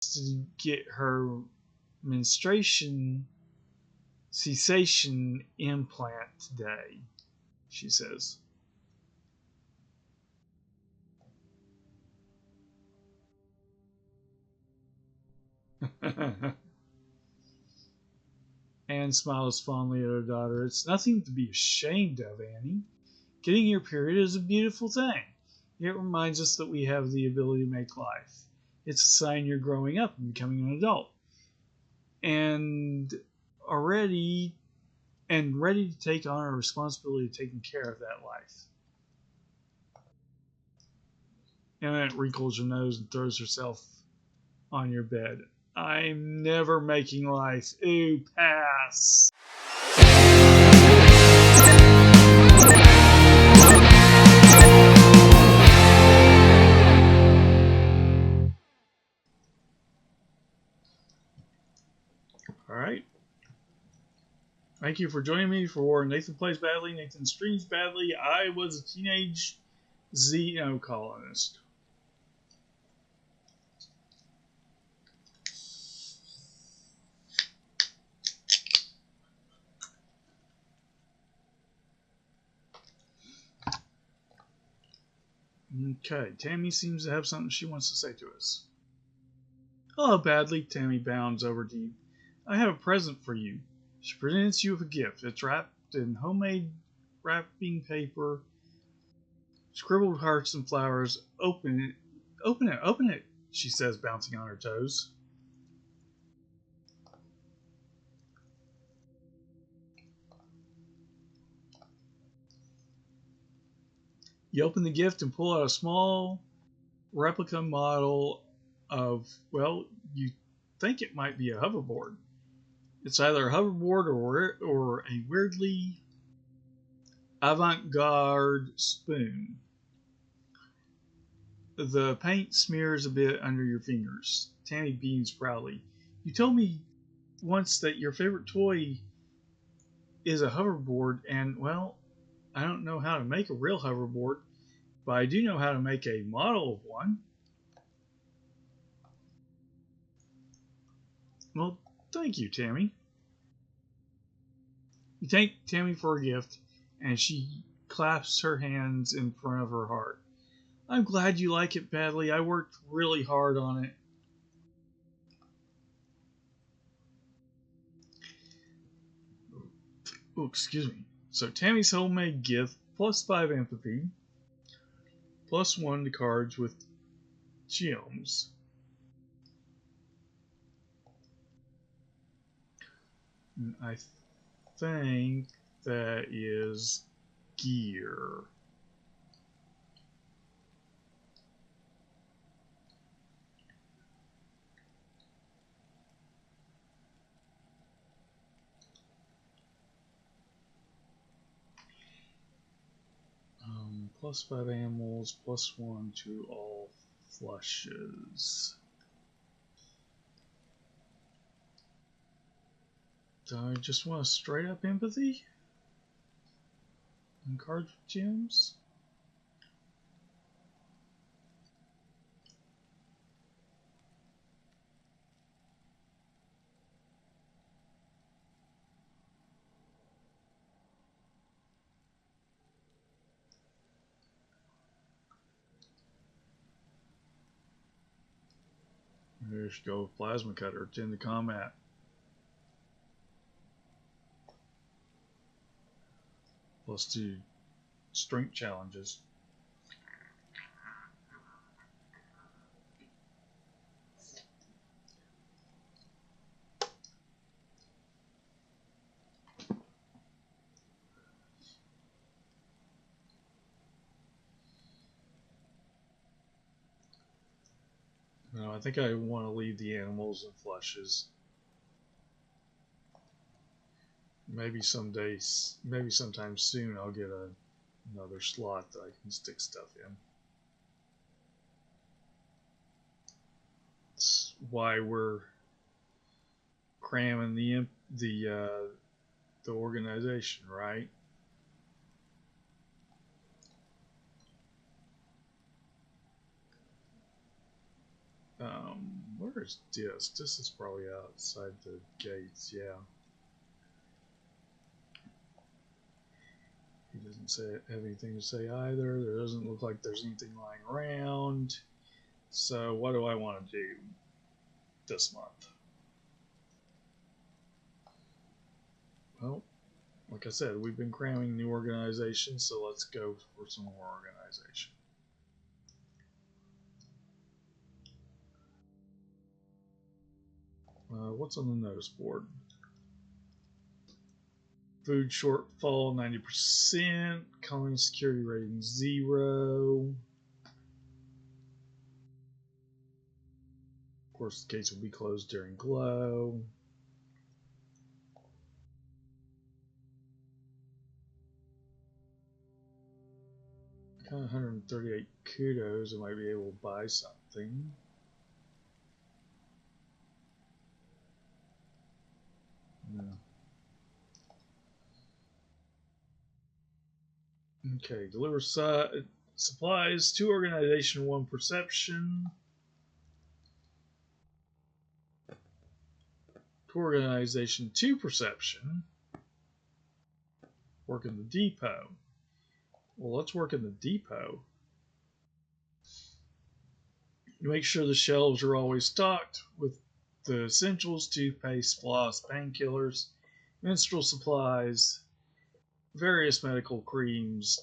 to get her menstruation cessation implant today, she says. Anne smiles fondly at her daughter. It's nothing to be ashamed of, Annie. Getting your period is a beautiful thing. It reminds us that we have the ability to make life. It's a sign you're growing up and becoming an adult. And already and ready to take on a responsibility of taking care of that life. Emmett wrinkles her nose and throws herself on your bed. I'm never making life. Ooh, pass. All right. Thank you for joining me for Nathan Plays Badly, Nathan Streams Badly. I was a teenage Xenocolonist. Okay, Tammy seems to have something she wants to say to us. Hello, Badly. Tammy bounds over to you. I have a present for you. She presents you with a gift. It's wrapped in homemade wrapping paper, scribbled hearts and flowers. Open it. Open it. Open it, she says, bouncing on her toes. You open the gift and pull out a small replica model of, well, you think it might be a hoverboard. It's either a hoverboard or a weirdly avant-garde spoon. The paint smears a bit under your fingers. Tammy beams proudly. You told me once that your favorite toy is a hoverboard, and, well, I don't know how to make a real hoverboard, but I do know how to make a model of one. Well, thank you, Tammy. You thank Tammy for her gift, and she clasps her hands in front of her heart. I'm glad you like it, Badly. I worked really hard on it. Oh, excuse me. So Tammy's homemade gift, plus 5 empathy, plus 1 to cards with gems. And I think that is gear. Plus 5 animals, plus 1 to all flushes. Do I just want a straight up empathy? And cards with gems? There you go, plasma cutter, 10 to combat. Plus 2 strength challenges. No, I think I want to leave the animals and flushes. Maybe sometime soon I'll get another slot that I can stick stuff in. That's why we're cramming the organization, right? What where is Disc? This is probably outside the gates, yeah. He doesn't have anything to say either. There doesn't look like there's anything lying around. So what do I want to do this month? Well, like I said, we've been cramming new organizations, so let's go for some more organization. What's on the notice board? Food shortfall 90%. Colony security rating 0. Of course, the gates will be closed during glow. Kind of 138 kudos. I might be able to buy something. Yeah. Okay, deliver supplies to organization 1 perception. To organization 2 perception. Work in the depot. Well, let's work in the depot. Make sure the shelves are always stocked with the essentials: toothpaste, floss, painkillers, menstrual supplies, various medical creams,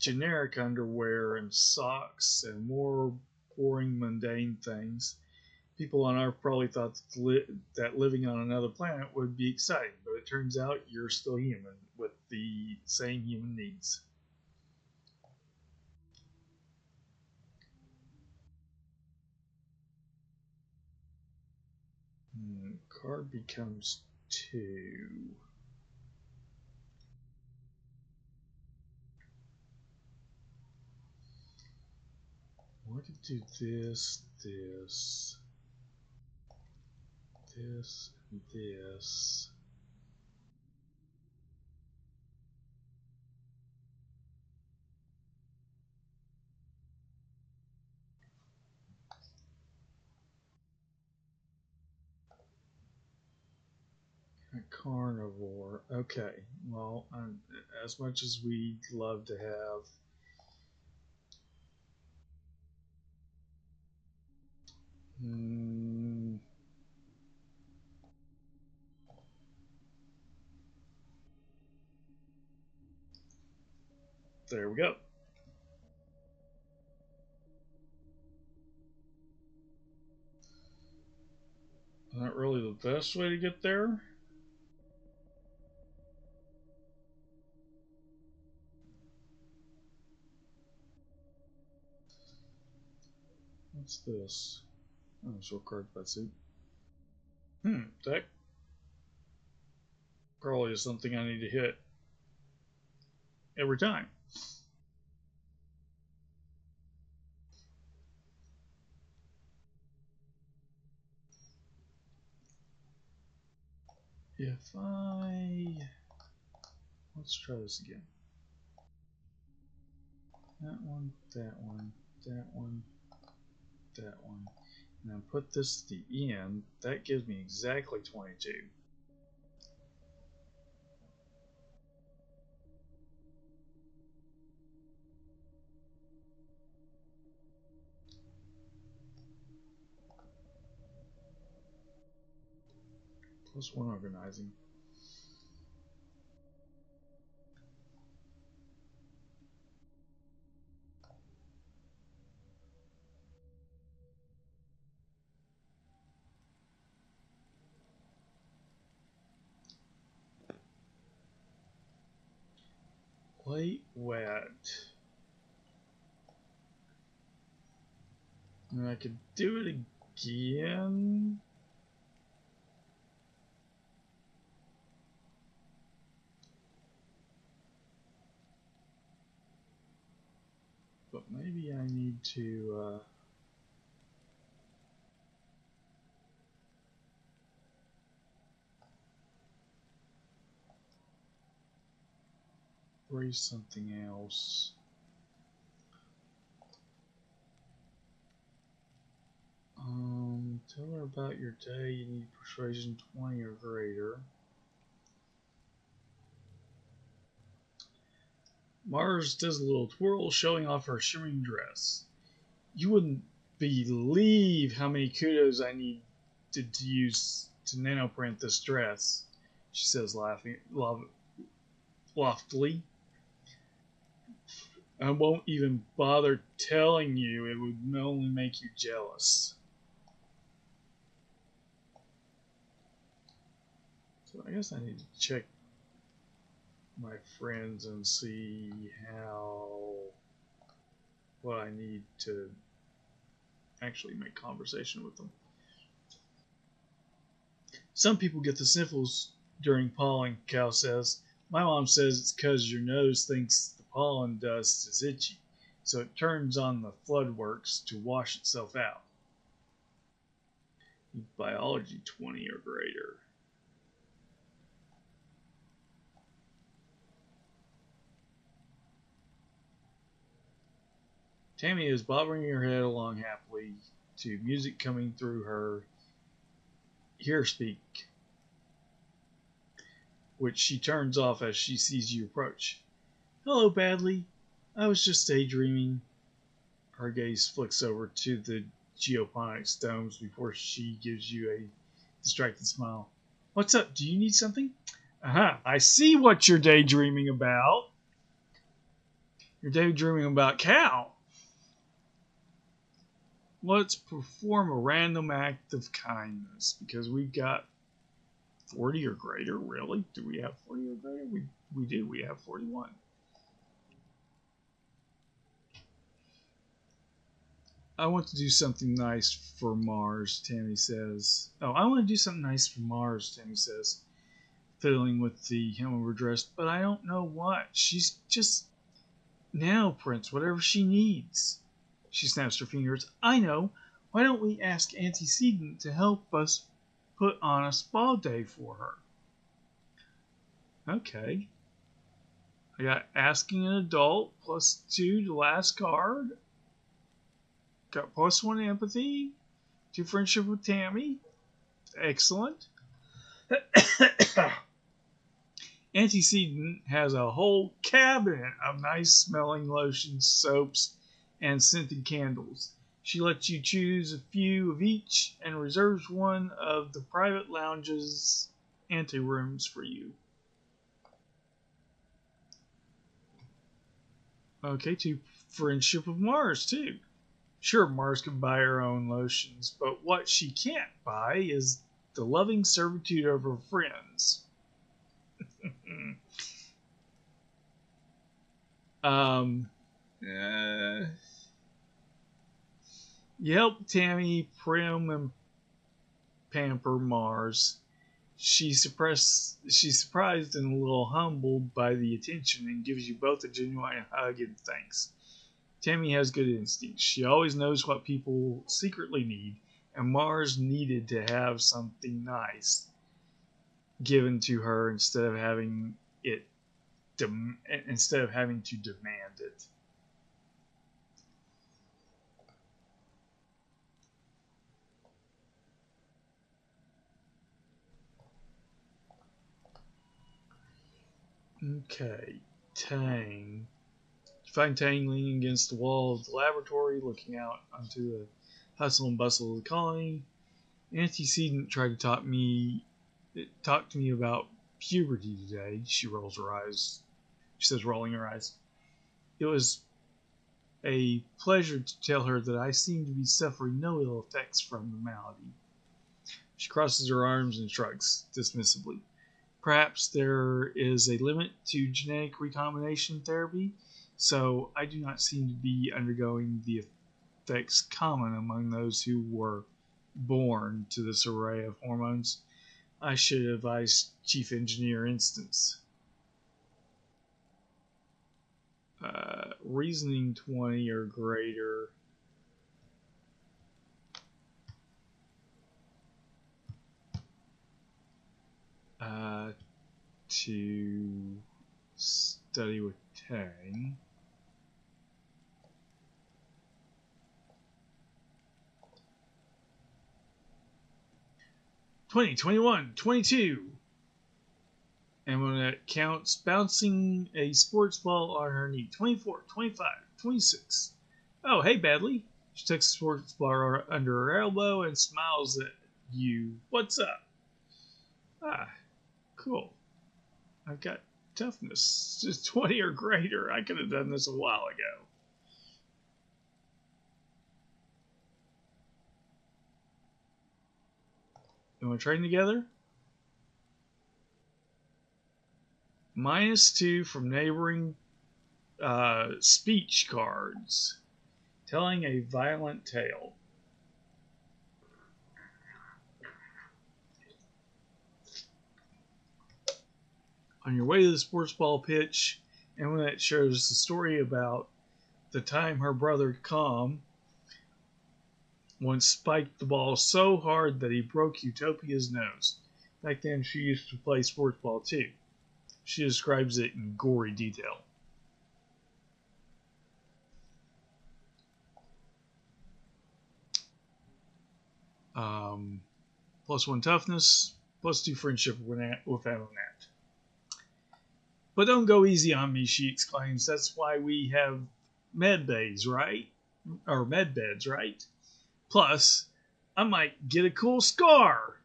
generic underwear and socks, and more boring, mundane things. People on Earth probably thought that living on another planet would be exciting, but it turns out you're still human with the same human needs. Card becomes 2. Well, I could do this, this, this, and this. A carnivore. Okay. Well, as much as we'd love to have there we go. Not really the best way to get there. What's this? Oh, short card by suit. That probably is something I need to hit every time. If I... Let's try this again. That one, that one, that one, that one. And then put this at the end. That gives me exactly 22. Plus 1 organizing. Light wet. And I could do it again. But maybe I need to raise something else. Tell her about your day. You need persuasion 20 or greater. Mars does a little twirl, showing off her shimmering dress. You wouldn't believe how many kudos I need to use to nanoprint this dress, she says, laughing loftily. I won't even bother telling you. It would only make you jealous. So I guess I need to check my friends and see what I need to actually make conversation with them. Some people get the sniffles during pollen, Cal says. My mom says it's because your nose thinks the pollen dust is itchy, so it turns on the flood works to wash itself out. Biology 20 or greater. Tammy is bobbing her head along happily to music coming through her ear speak, which she turns off as she sees you approach. Hello, Badly. I was just daydreaming. Her gaze flicks over to the geoponics domes before she gives you a distracted smile. What's up? Do you need something? Aha, I see what you're daydreaming about. You're daydreaming about Cal. Let's perform a random act of kindness because we've got 40 or greater. Really? Do we have 40 or greater? We do. We have 41. I want to do something nice for Mars, Tammy says. Oh, I want to do something nice for Mars, Tammy says, fiddling with the hem of her dress, but I don't know what. She's just nanoprints whatever she needs. She snaps her fingers. I know. Why don't we ask Antecedent to help us put on a spa day for her? Okay. I got asking an adult +2 to last card. Got +1 empathy. 2 friendship with Tammy. Excellent. Antecedent has a whole cabinet of nice smelling lotions, soaps, and scented candles. She lets you choose a few of each and reserves one of the private lounge's anterooms for you. Okay, 2 friendship with Mars, too. Sure, Mars can buy her own lotions, but what she can't buy is the loving servitude of her friends. You help Tammy prim and pamper Mars. She's surprised and a little humbled by the attention and gives you both a genuine hug and thanks. Tammy has good instincts. She always knows what people secretly need, and Mars needed to have something nice given to her instead of having to demand it. Okay, Tang. You find Tang leaning against the wall of the laboratory, looking out onto the hustle and bustle of the colony. Antecedent tried to talk to me about puberty today. She rolls her eyes. She says, rolling her eyes. It was a pleasure to tell her that I seem to be suffering no ill effects from the malady. She crosses her arms and shrugs dismissively. Perhaps there is a limit to genetic recombination therapy, so I do not seem to be undergoing the effects common among those who were born to this array of hormones. I should advise Chief Engineer Instance. Reasoning 20 or greater. To study with Tang. 20, 21, 22. And when it counts, bouncing a sports ball on her knee. 24, 25, 26. Oh, hey, Badly. She takes the sports ball under her elbow and smiles at you. What's up? Ah, cool. I've got toughness. Just 20 or greater. I could have done this a while ago. You want to train together? -2 from neighboring speech cards. Telling a violent tale. On your way to the sports ball pitch, Emily shares the story about the time her brother Com once spiked the ball so hard that he broke Utopia's nose. Back then, she used to play sports ball too. She describes it in gory detail. +1 toughness, +2 friendship with Annette. But don't go easy on me, she exclaims. That's why we have med bays, right? Or med beds, right? Plus, I might get a cool scar.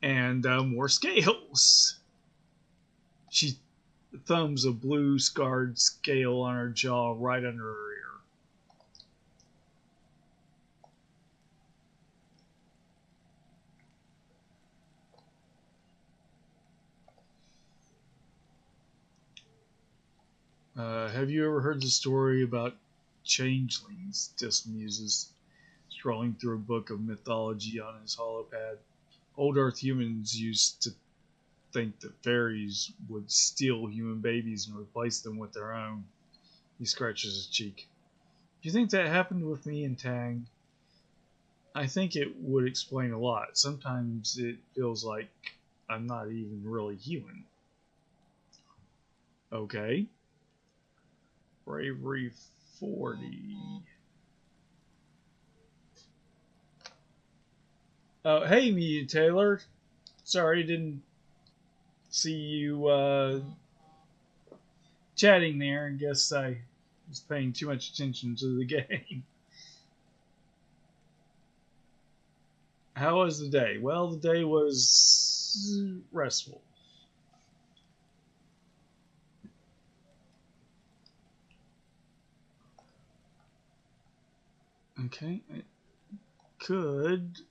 And more scales. She thumbs a blue scarred scale on her jaw right under her ear. Have you ever heard the story about changelings? Dis muses, scrolling through a book of mythology on his holopad. Old Earth humans used to think that fairies would steal human babies and replace them with their own. He scratches his cheek. Do you think that happened with me and Tang? I think it would explain a lot. Sometimes it feels like I'm not even really human. Okay. Bravery 40. Oh, hey, me, Taylor. Sorry, didn't see you chatting there. I guess I was paying too much attention to the game. How was the day? Well, the day was restful. Okay, I could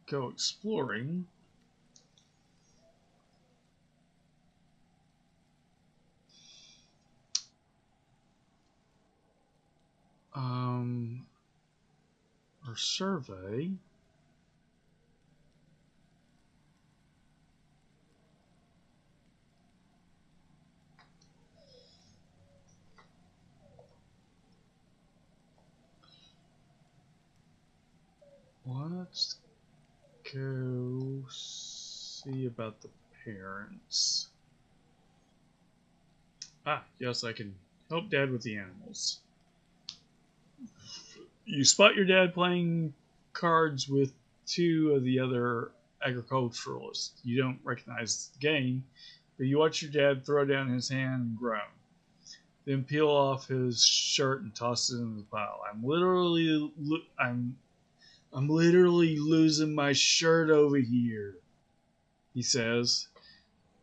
go exploring. Or survey. Let's go see about the parents. Ah, yes, I can help Dad with the animals. You spot your dad playing cards with 2 of the other agriculturalists. You don't recognize the game, but you watch your dad throw down his hand and groan. Then peel off his shirt and toss it in the pile. I'm literally losing my shirt over here, he says,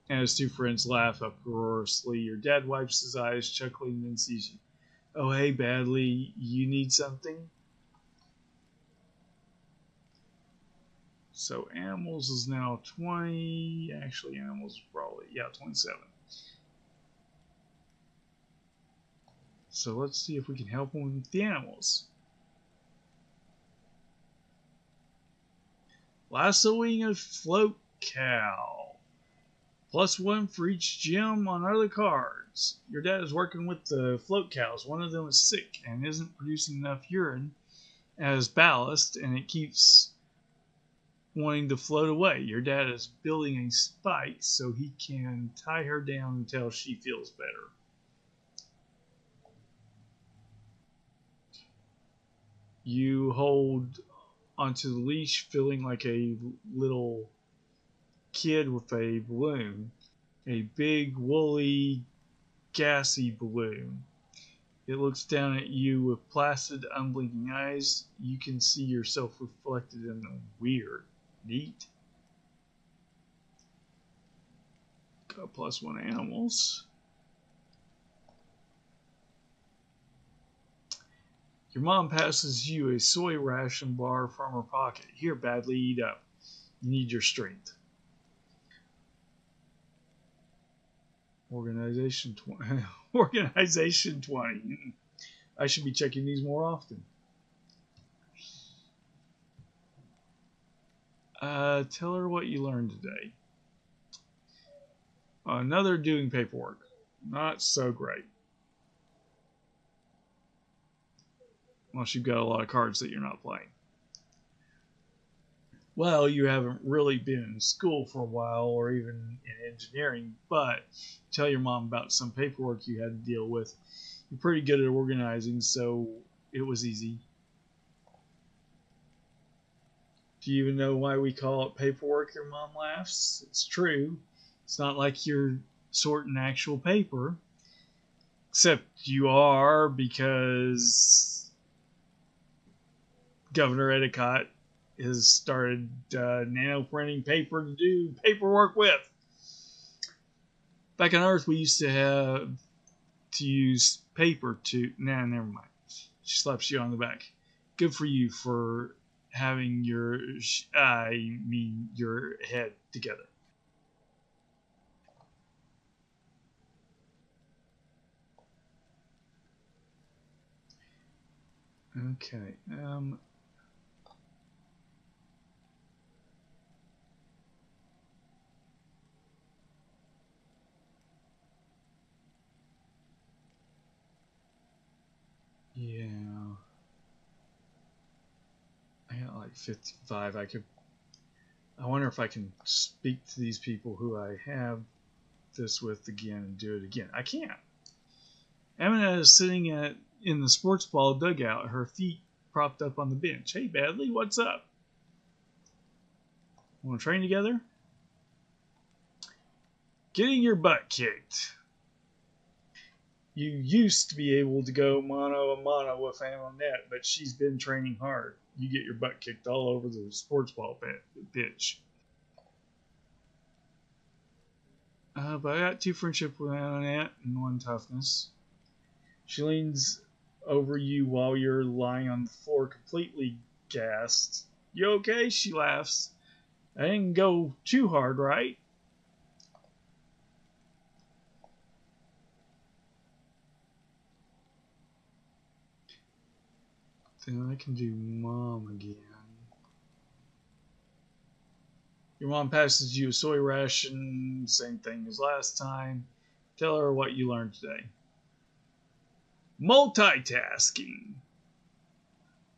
and his 2 friends laugh uproariously. Your dad wipes his eyes, chuckling, then sees you. Oh, hey, Badly, you need something? So animals is now 20. Actually, animals is probably, 27. So let's see if we can help him with the animals. Lassoing a float cow. +1 for each gem on other cards. Your dad is working with the float cows. One of them is sick and isn't producing enough urine as ballast, and it keeps wanting to float away. Your dad is building a spike so he can tie her down until she feels better. You hold onto the leash, feeling like a little kid with a balloon, a big, woolly, gassy balloon. It looks down at you with placid, unblinking eyes. You can see yourself reflected in them. Weird. Neat. Got +1 animals. Your mom passes you a soy ration bar from her pocket. Here, Badly, eat up. You need your strength. Organization 20. Organization 20. I should be checking these more often. Tell her what you learned today. Another doing paperwork. Not so great. Unless you've got a lot of cards that you're not playing. Well, you haven't really been in school for a while or even in engineering, but tell your mom about some paperwork you had to deal with. You're pretty good at organizing, so it was easy. Do you even know why we call it paperwork? Your mom laughs. It's true. It's not like you're sorting actual paper. Except you are, because Governor Endicott has started nano printing paper to do paperwork with. Back on Earth, we used to have to use paper to... Nah, never mind. She slaps you on the back. Good for you for having your head together. Okay. Yeah. I got like 55. I wonder if I can speak to these people who I have this with again and do it again. I can't. Amina is sitting in the sports ball dugout, her feet propped up on the bench. Hey, Badly, what's up? Want to train together? Getting your butt kicked. You used to be able to go mano a mano with Annette, but she's been training hard. You get your butt kicked all over the sports ball pitch. But I got 2 friendship with Annette and 1 toughness. She leans over you while you're lying on the floor, completely gassed. You okay? She laughs. I didn't go too hard, right? Then I can do Mom again. Your mom passes you a soy ration, same thing as last time. Tell her what you learned today. Multitasking.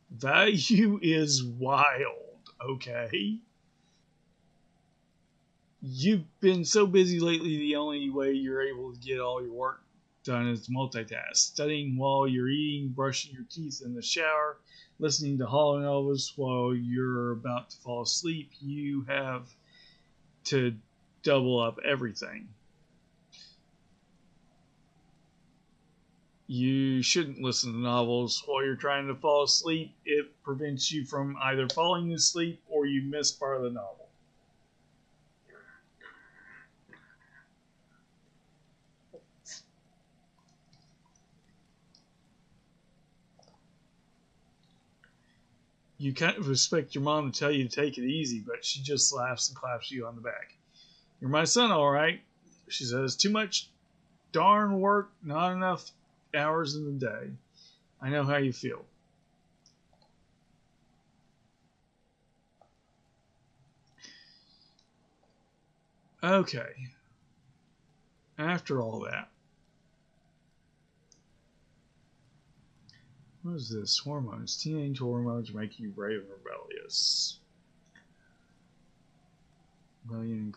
Value is wild, okay? You've been so busy lately, the only way you're able to get all your work done is to multitask. Studying while you're eating, brushing your teeth in the shower, listening to Hall & Elvis while you're about to fall asleep. You have to double up everything. You shouldn't listen to novels while you're trying to fall asleep. It prevents you from either falling asleep or you miss part of the novel. You kind of expect your mom to tell you to take it easy, but she just laughs and claps you on the back. You're my son, all right. She says, too much darn work, not enough hours in the day. I know how you feel. Okay. After all that, what is this? Hormones. Teenage hormones make you brave and rebellious. Rebellion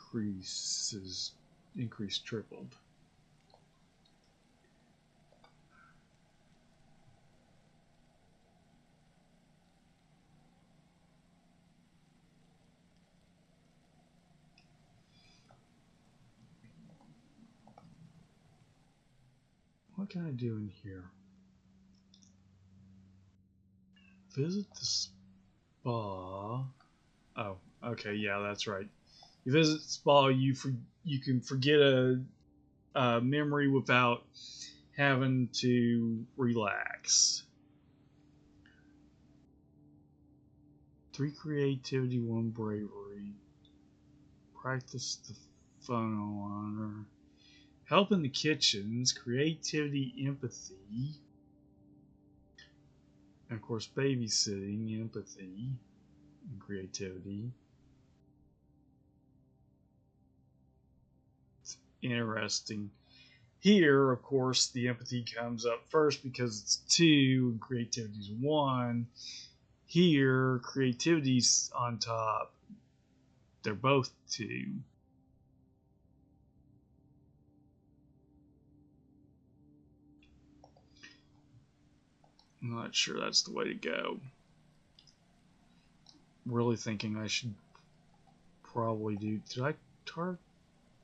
increase tripled. What can I do in here? Visit the spa. Oh, okay, yeah, that's right. You visit the spa, you can forget a memory without having to relax. 3 creativity, 1 bravery. Practice the phono honor. Help in the kitchens, creativity, empathy. And of course, babysitting, empathy, and creativity. It's interesting. Here, of course, the empathy comes up first because it's 2 and creativity is 1. Here, creativity's on top. They're both 2. I'm not sure that's the way to go. Really thinking I should probably do... Did I tart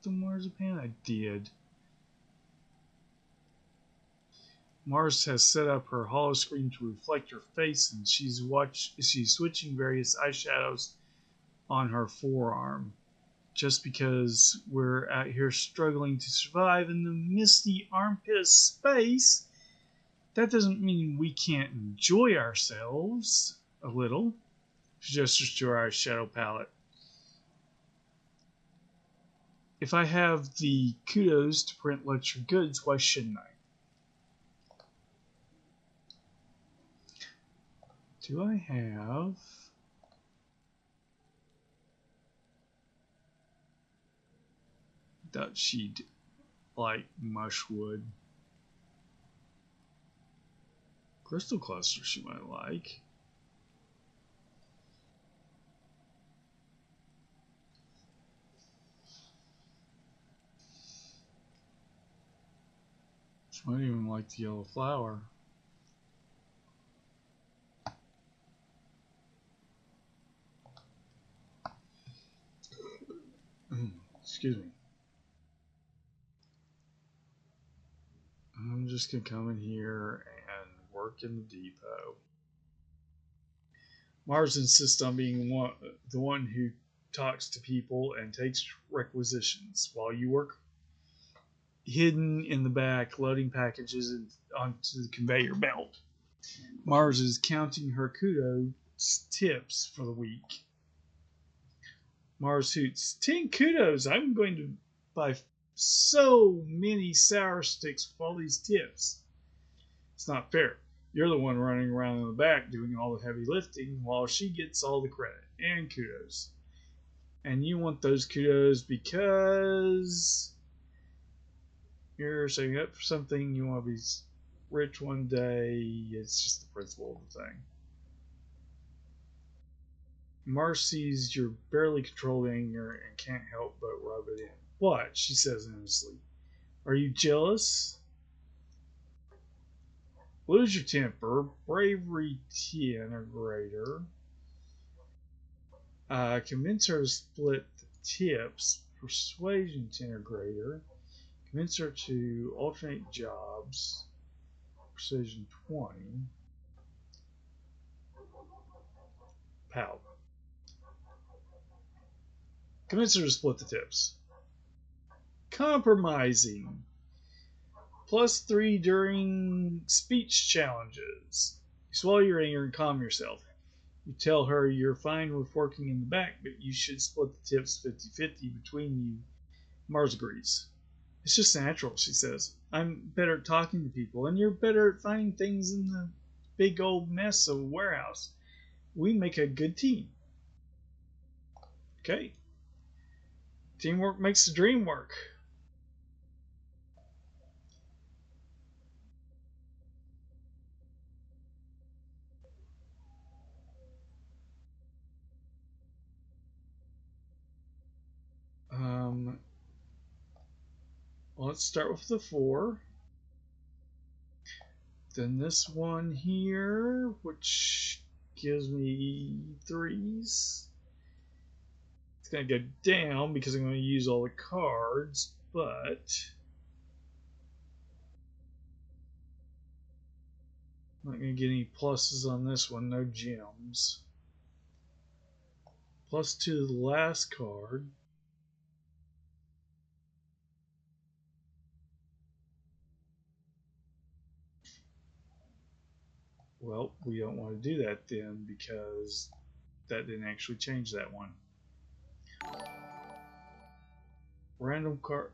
the marzipan? I did. Mars has set up her hollow screen to reflect her face, and she's switching various eyeshadows on her forearm. Just because we're out here struggling to survive in the misty armpit of space, that doesn't mean we can't enjoy ourselves a little. She gestures to our shadow palette. If I have the kudos to print lecture goods, why shouldn't I? Do I have... that she'd like mushwood. Crystal cluster she might like. She might even like the yellow flower. Excuse me. I'm just going to come in here and work in the depot. Mars insists on being the one who talks to people and takes requisitions, while you work hidden in the back, loading packages onto the conveyor belt. Mars is counting her kudos tips for the week. Mars hoots, 10 kudos! I'm going to buy so many sour sticks with all these tips. It's not fair. You're the one running around in the back doing all the heavy lifting while she gets all the credit and kudos. And you want those kudos because you're saving up for something, you want to be rich one day. It's just the principle of the thing. Mars sees you're barely controlling anger and can't help but rub it in. What? She says earnestly. Are you jealous? Lose your temper. Bravery 10 or greater. Convince her to split the tips. Persuasion 10 or greater. Convince her to alternate jobs. Persuasion 20. Pout. Convince her to split the tips. Compromising. +3 during speech challenges. You swallow your anger and calm yourself. You tell her you're fine with working in the back, but you should split the tips 50-50 between you. Mars agrees. It's just natural, she says. I'm better at talking to people, and you're better at finding things in the big old mess of a warehouse. We make a good team. Okay. Teamwork makes the dream work. Let's start with the 4. Then this one here, which gives me 3s. It's going to go down because I'm going to use all the cards, but Not going to get any pluses on this one. No gems. Plus 2 to the last card. Well, we don't want to do that then because that didn't actually change that one. Random card.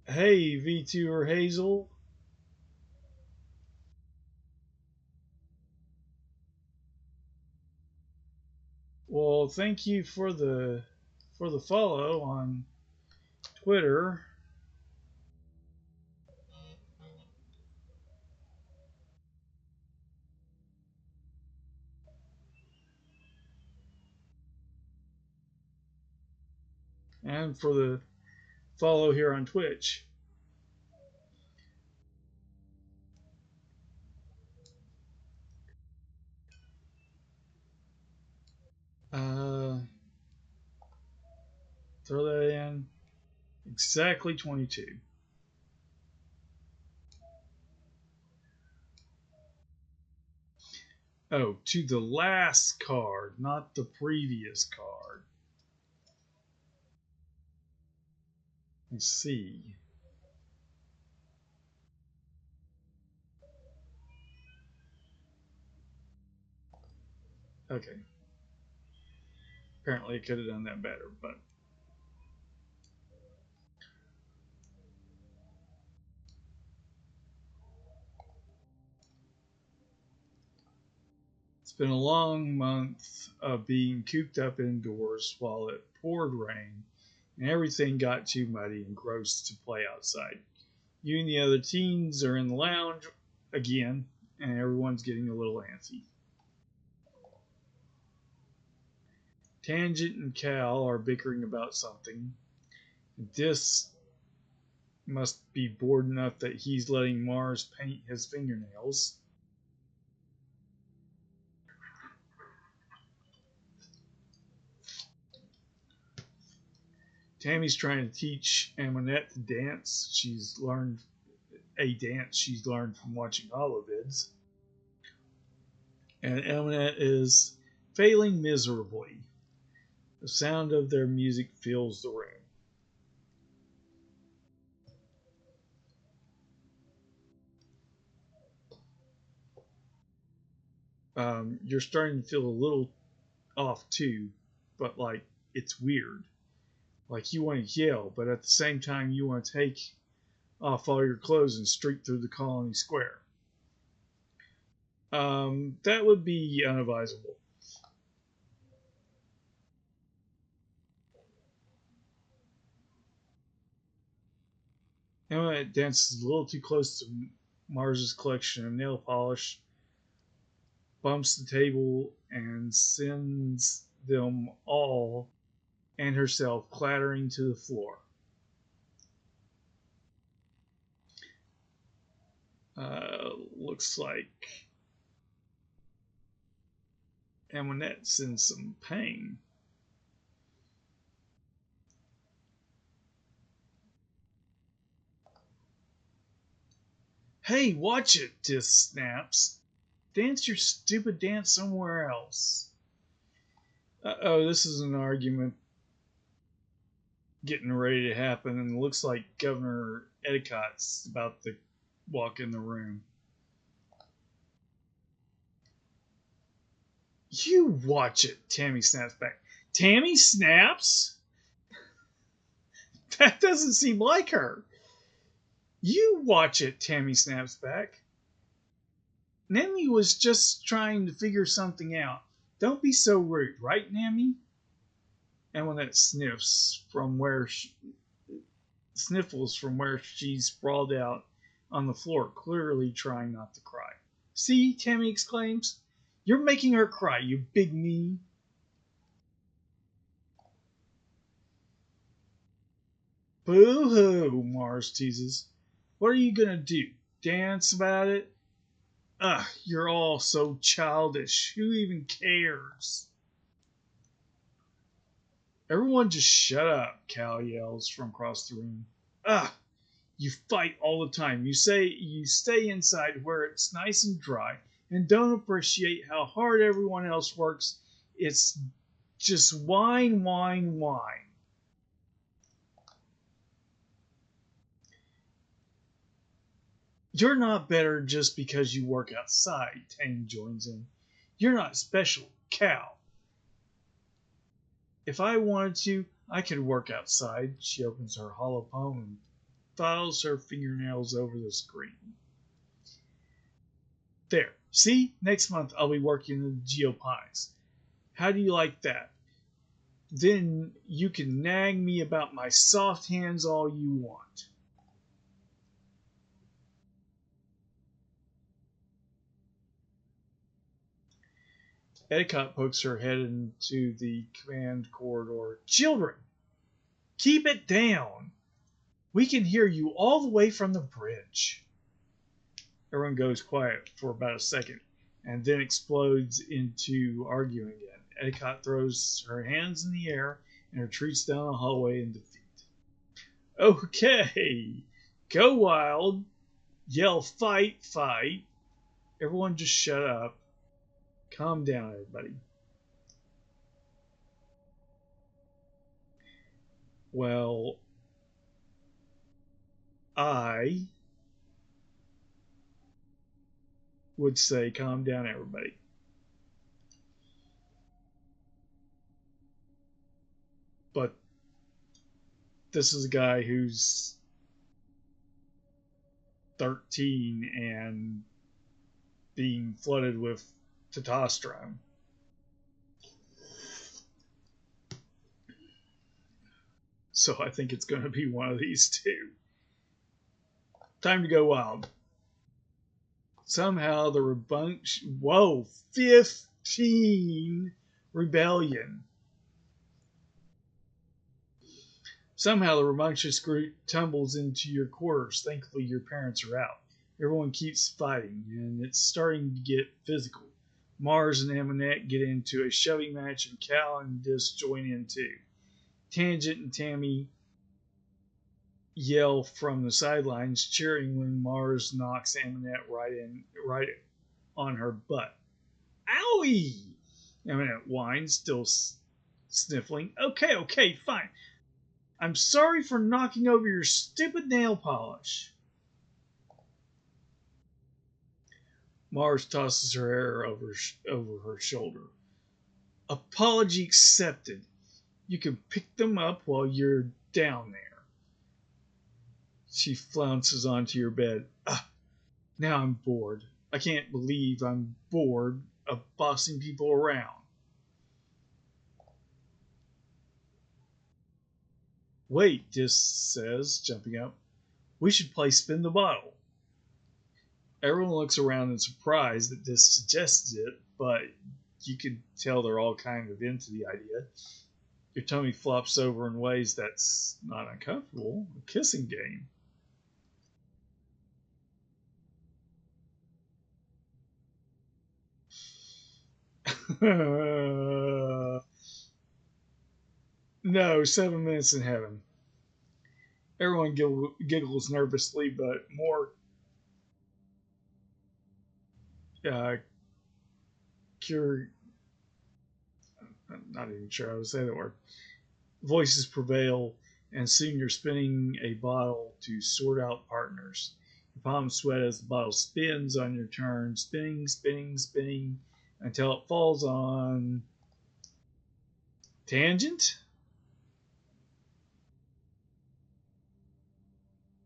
Hey, V2 or Hazel. Well, thank you for the follow on Twitter. And for the follow here on Twitch. Uh, throw that in. Exactly 22. Oh, to the last card, not the previous card. Let's see. Okay. Apparently, I could have done that better, but it's been a long month of being cooped up indoors while it poured rain and everything got too muddy and gross to play outside. You and the other teens are in the lounge again, and everyone's getting a little antsy. Tangent and Cal are bickering about something. Dis must be bored enough that he's letting Mars paint his fingernails. Tammy's trying to teach Amonette to dance. She's learned a dance she's learned from watching holovids. And Amonette is failing miserably. The sound of their music fills the room. You're starting to feel a little off too, but like it's weird. Like you want to yell, but at the same time you want to take off all your clothes and streak through the colony square. That would be unadvisable. Emma dances a little too close to Mars's collection of nail polish, bumps the table, and sends them all and herself clattering to the floor. Looks like Amonette's in some pain. Hey, watch it, Dis snaps. Dance your stupid dance somewhere else. Oh, this is an argument getting ready to happen, and it looks like Governor Edicott's about to walk in the room. You watch it, Tammy snaps back. Tammy snaps? That doesn't seem like her. You watch it, Tammy snaps back. Nami was just trying to figure something out. Don't be so rude, right, Nami? And when that sniffles from where she's sprawled out on the floor, clearly trying not to cry. See, Tammy exclaims, you're making her cry, you big meanie. Boo hoo, Mars teases. What are you gonna do? Dance about it? Ugh, you're all so childish. Who even cares? Everyone just shut up, Cal yells from across the room. Ugh, You fight all the time. You say you stay inside where it's nice and dry and don't appreciate how hard everyone else works. It's just whine, whine, whine. You're not better just because you work outside, Tang joins in. You're not special, cow. If I wanted to, I could work outside. She opens her hollow palm and files her fingernails over the screen. There. See? Next month I'll be working in the geoponics. How do you like that? Then you can nag me about my soft hands all you want. Etiquette pokes her head into the command corridor. Children, keep it down. We can hear you all the way from the bridge. Everyone goes quiet for about a second and then explodes into arguing again. Etiquette throws her hands in the air and retreats down the hallway in defeat. Okay, go wild, yell fight, fight. Everyone just shut up. Calm down, everybody. Well, I would say calm down, everybody. But this is a guy who's 13 and being flooded with testosterone. So I think it's going to be one of these two. Time to go wild. Somehow the rebellion. Whoa, 15 rebellion. Somehow the rambunctious group tumbles into your quarters. Thankfully, your parents are out. Everyone keeps fighting, and it's starting to get physical. Mars and Aminette get into a shoving match, and Cal and Dis join in too. Tangent and Tammy yell from the sidelines, cheering when Mars knocks Aminette right on her butt. Owie! Aminette whines, still sniffling. Okay, fine. I'm sorry for knocking over your stupid nail polish. Mars tosses her hair over her shoulder. Apology accepted. You can pick them up while you're down there. She flounces onto your bed. Now I'm bored. I can't believe I'm bored of bossing people around. Wait, Dis says, jumping up. We should play Spin the Bottle. Everyone looks around in surprise that Dis suggested it, but you can tell they're all kind of into the idea. Your tummy flops over in ways that's not uncomfortable. A kissing game. No, 7 minutes in heaven. Everyone giggles nervously, but more uh, cure. I'm not even sure how to say that word. Voices prevail, and soon you're spinning a bottle to sort out partners. Your palms sweat as the bottle spins on your turn, spinning, until it falls on Tangent.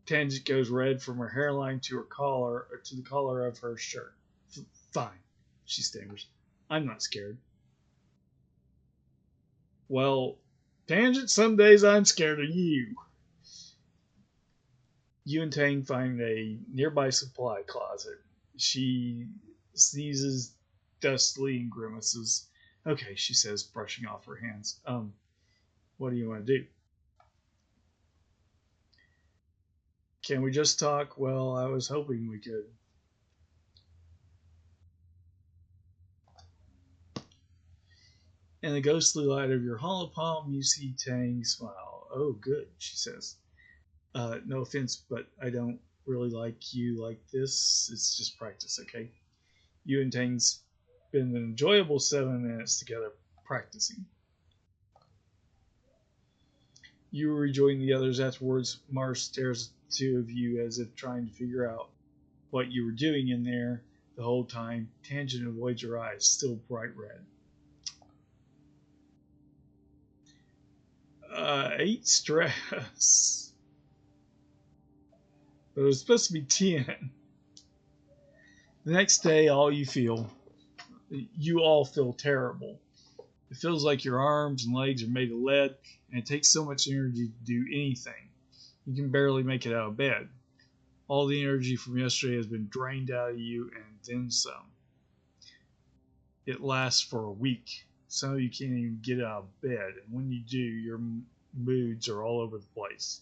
Tangent goes red from her hairline to her collar, or to the collar of her shirt. Fine, she stammers. I'm not scared. Well, Tangent, some days I'm scared of you. You and Tang find a nearby supply closet. She sneezes dustily and grimaces. Okay, she says, brushing off her hands. What do you want to do? Can we just talk? Well, I was hoping we could. In the ghostly light of your hollow palm, you see Tang smile. Oh, good, she says. No offense, but I don't really like you like this. It's just practice, okay? You and Tang spend an enjoyable 7 minutes together practicing. You rejoin the others afterwards. Mars stares at the two of you as if trying to figure out what you were doing in there the whole time. Tangent avoids your eyes, still bright red. 8 stress. But it was supposed to be 10. The next day, you all feel terrible. It feels like your arms and legs are made of lead, and it takes so much energy to do anything. You can barely make it out of bed. All the energy from yesterday has been drained out of you, and then some. It lasts for a week. Some of you can't even get out of bed, and when you do, your moods are all over the place.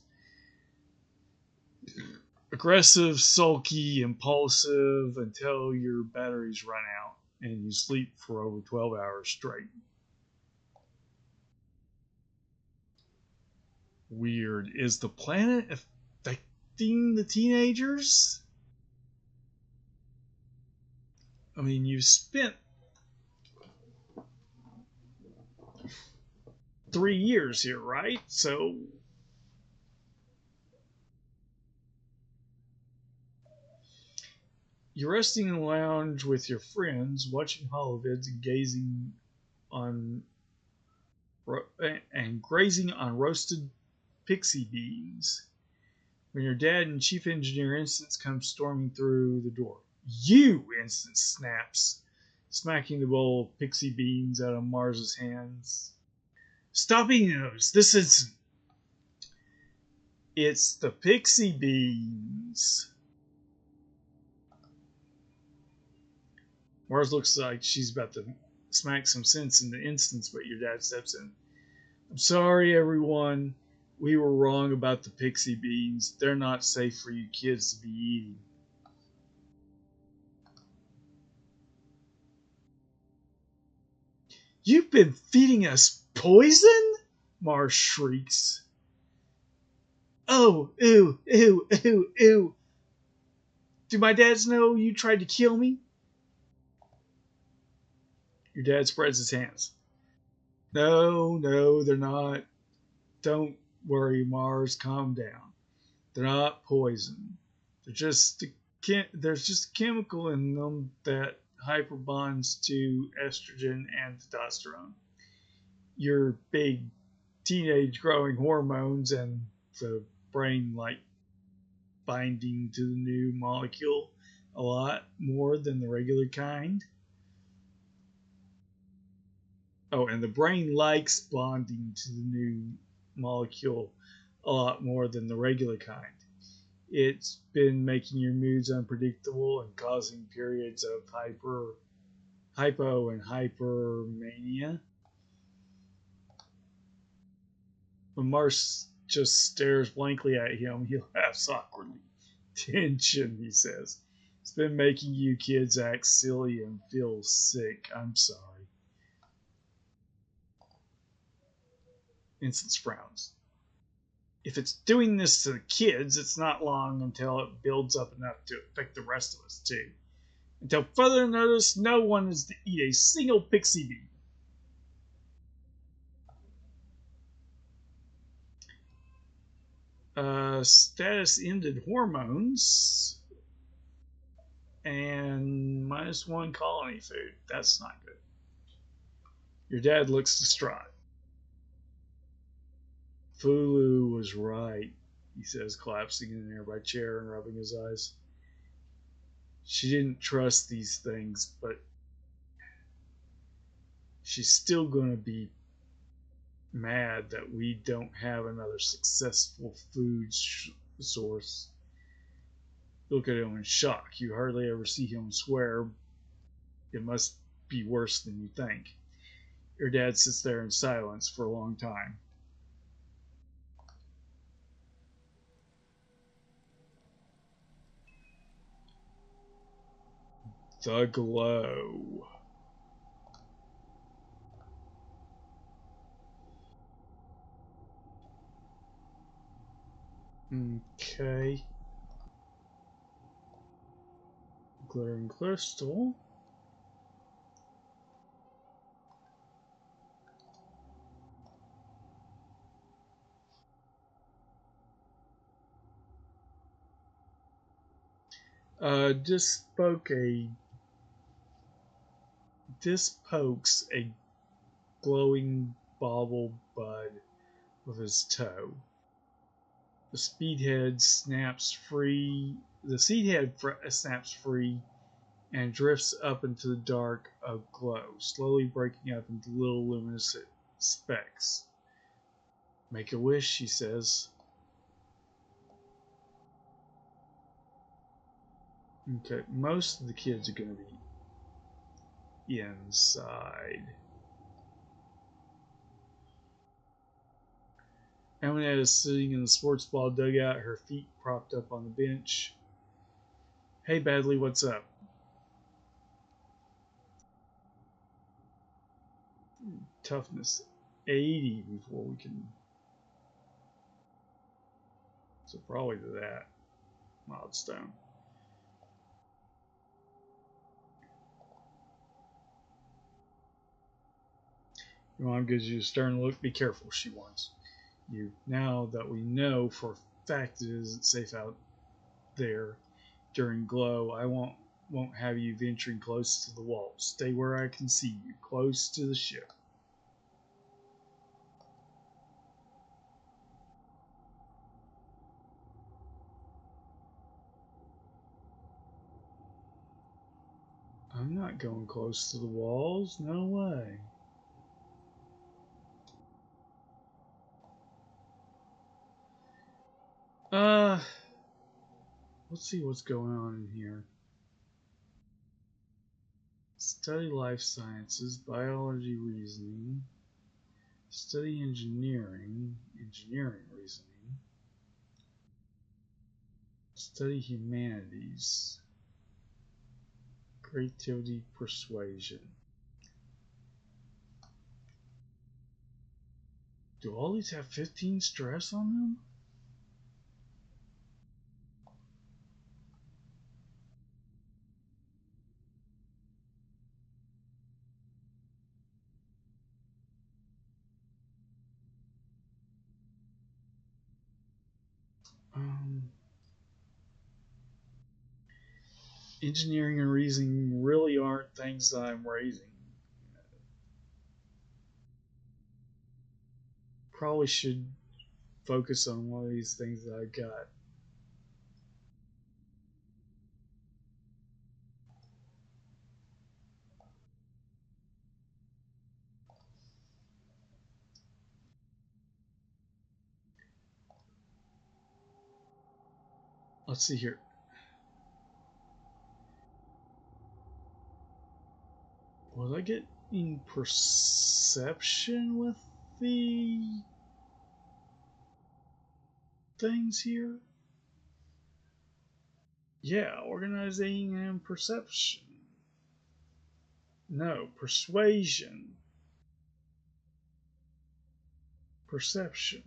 Aggressive, sulky, impulsive until your batteries run out and you sleep for over 12 hours straight. Weird. Is the planet affecting the teenagers? I mean, you've spent 3 years here, right? So you're resting in the lounge with your friends, watching holovids and on grazing on roasted pixie beans when your dad and chief engineer Instance come storming through the door. You! Instance snaps, smacking the bowl of pixie beans out of Mars's hands. Stop eating those. This is... It's the pixie beans. Mars looks like she's about to smack some sense into Instance, but your dad steps in. I'm sorry, everyone. We were wrong about the pixie beans. They're not safe for you kids to be eating. You've been feeding us poison? Mars shrieks. Oh, ew, ew, ew, ew. Do my dads know you tried to kill me? Your dad spreads his hands. No, no, they're not. Don't worry, Mars. Calm down. They're not poison. There's just a chemical in them that hyperbonds to estrogen and testosterone. Your big teenage growing hormones and the brain like binding to the new molecule a lot more than the regular kind. Oh, and the brain likes bonding to the new molecule a lot more than the regular kind. It's been making your moods unpredictable and causing periods of hypo and hypermania. When Mars just stares blankly at him, he laughs awkwardly. Tension, he says. It's been making you kids act silly and feel sick. I'm sorry. Instance frowns. If it's doing this to the kids, it's not long until it builds up enough to affect the rest of us, too. Until further notice, no one is to eat a single pixie bean. Status ended hormones and -1 colony food. That's not good. Your dad looks distraught. Fulu was right, he says, collapsing in a nearby chair and rubbing his eyes. She didn't trust these things, but she's still going to be mad that we don't have another successful food source. Look at him in shock. You hardly ever see him swear. It must be worse than you think. Your dad sits there in silence for a long time. The glow. Okay. Glittering crystal. This pokes a glowing bauble bud with his toe. The speedhead snaps free. The snaps free and drifts up into the dark of glow, slowly breaking up into little luminous specks. Make a wish, she says. Okay, most of the kids are going to be inside. Eminette is sitting in the sports ball dugout, her feet propped up on the bench. Hey, Badly, what's up? Toughness 80 before we can. So, probably to that milestone. Your mom gives you a stern look. Be careful, she warns you. Now that we know for a fact it isn't safe out there during glow, I won't have you venturing close to the wall. Stay where I can see you, close to the ship. I'm not going close to the walls. No way. Let's see what's going on in here. Study life sciences, biology, reasoning. Study engineering, reasoning. Study humanities, creativity, persuasion. Do all these have 15 stress on them? Engineering and reasoning really aren't things that I'm raising. Probably should focus on one of these things that I got. Let's see here. Was I getting perception with the things here? Yeah, organizing and perception. No, persuasion. Perception.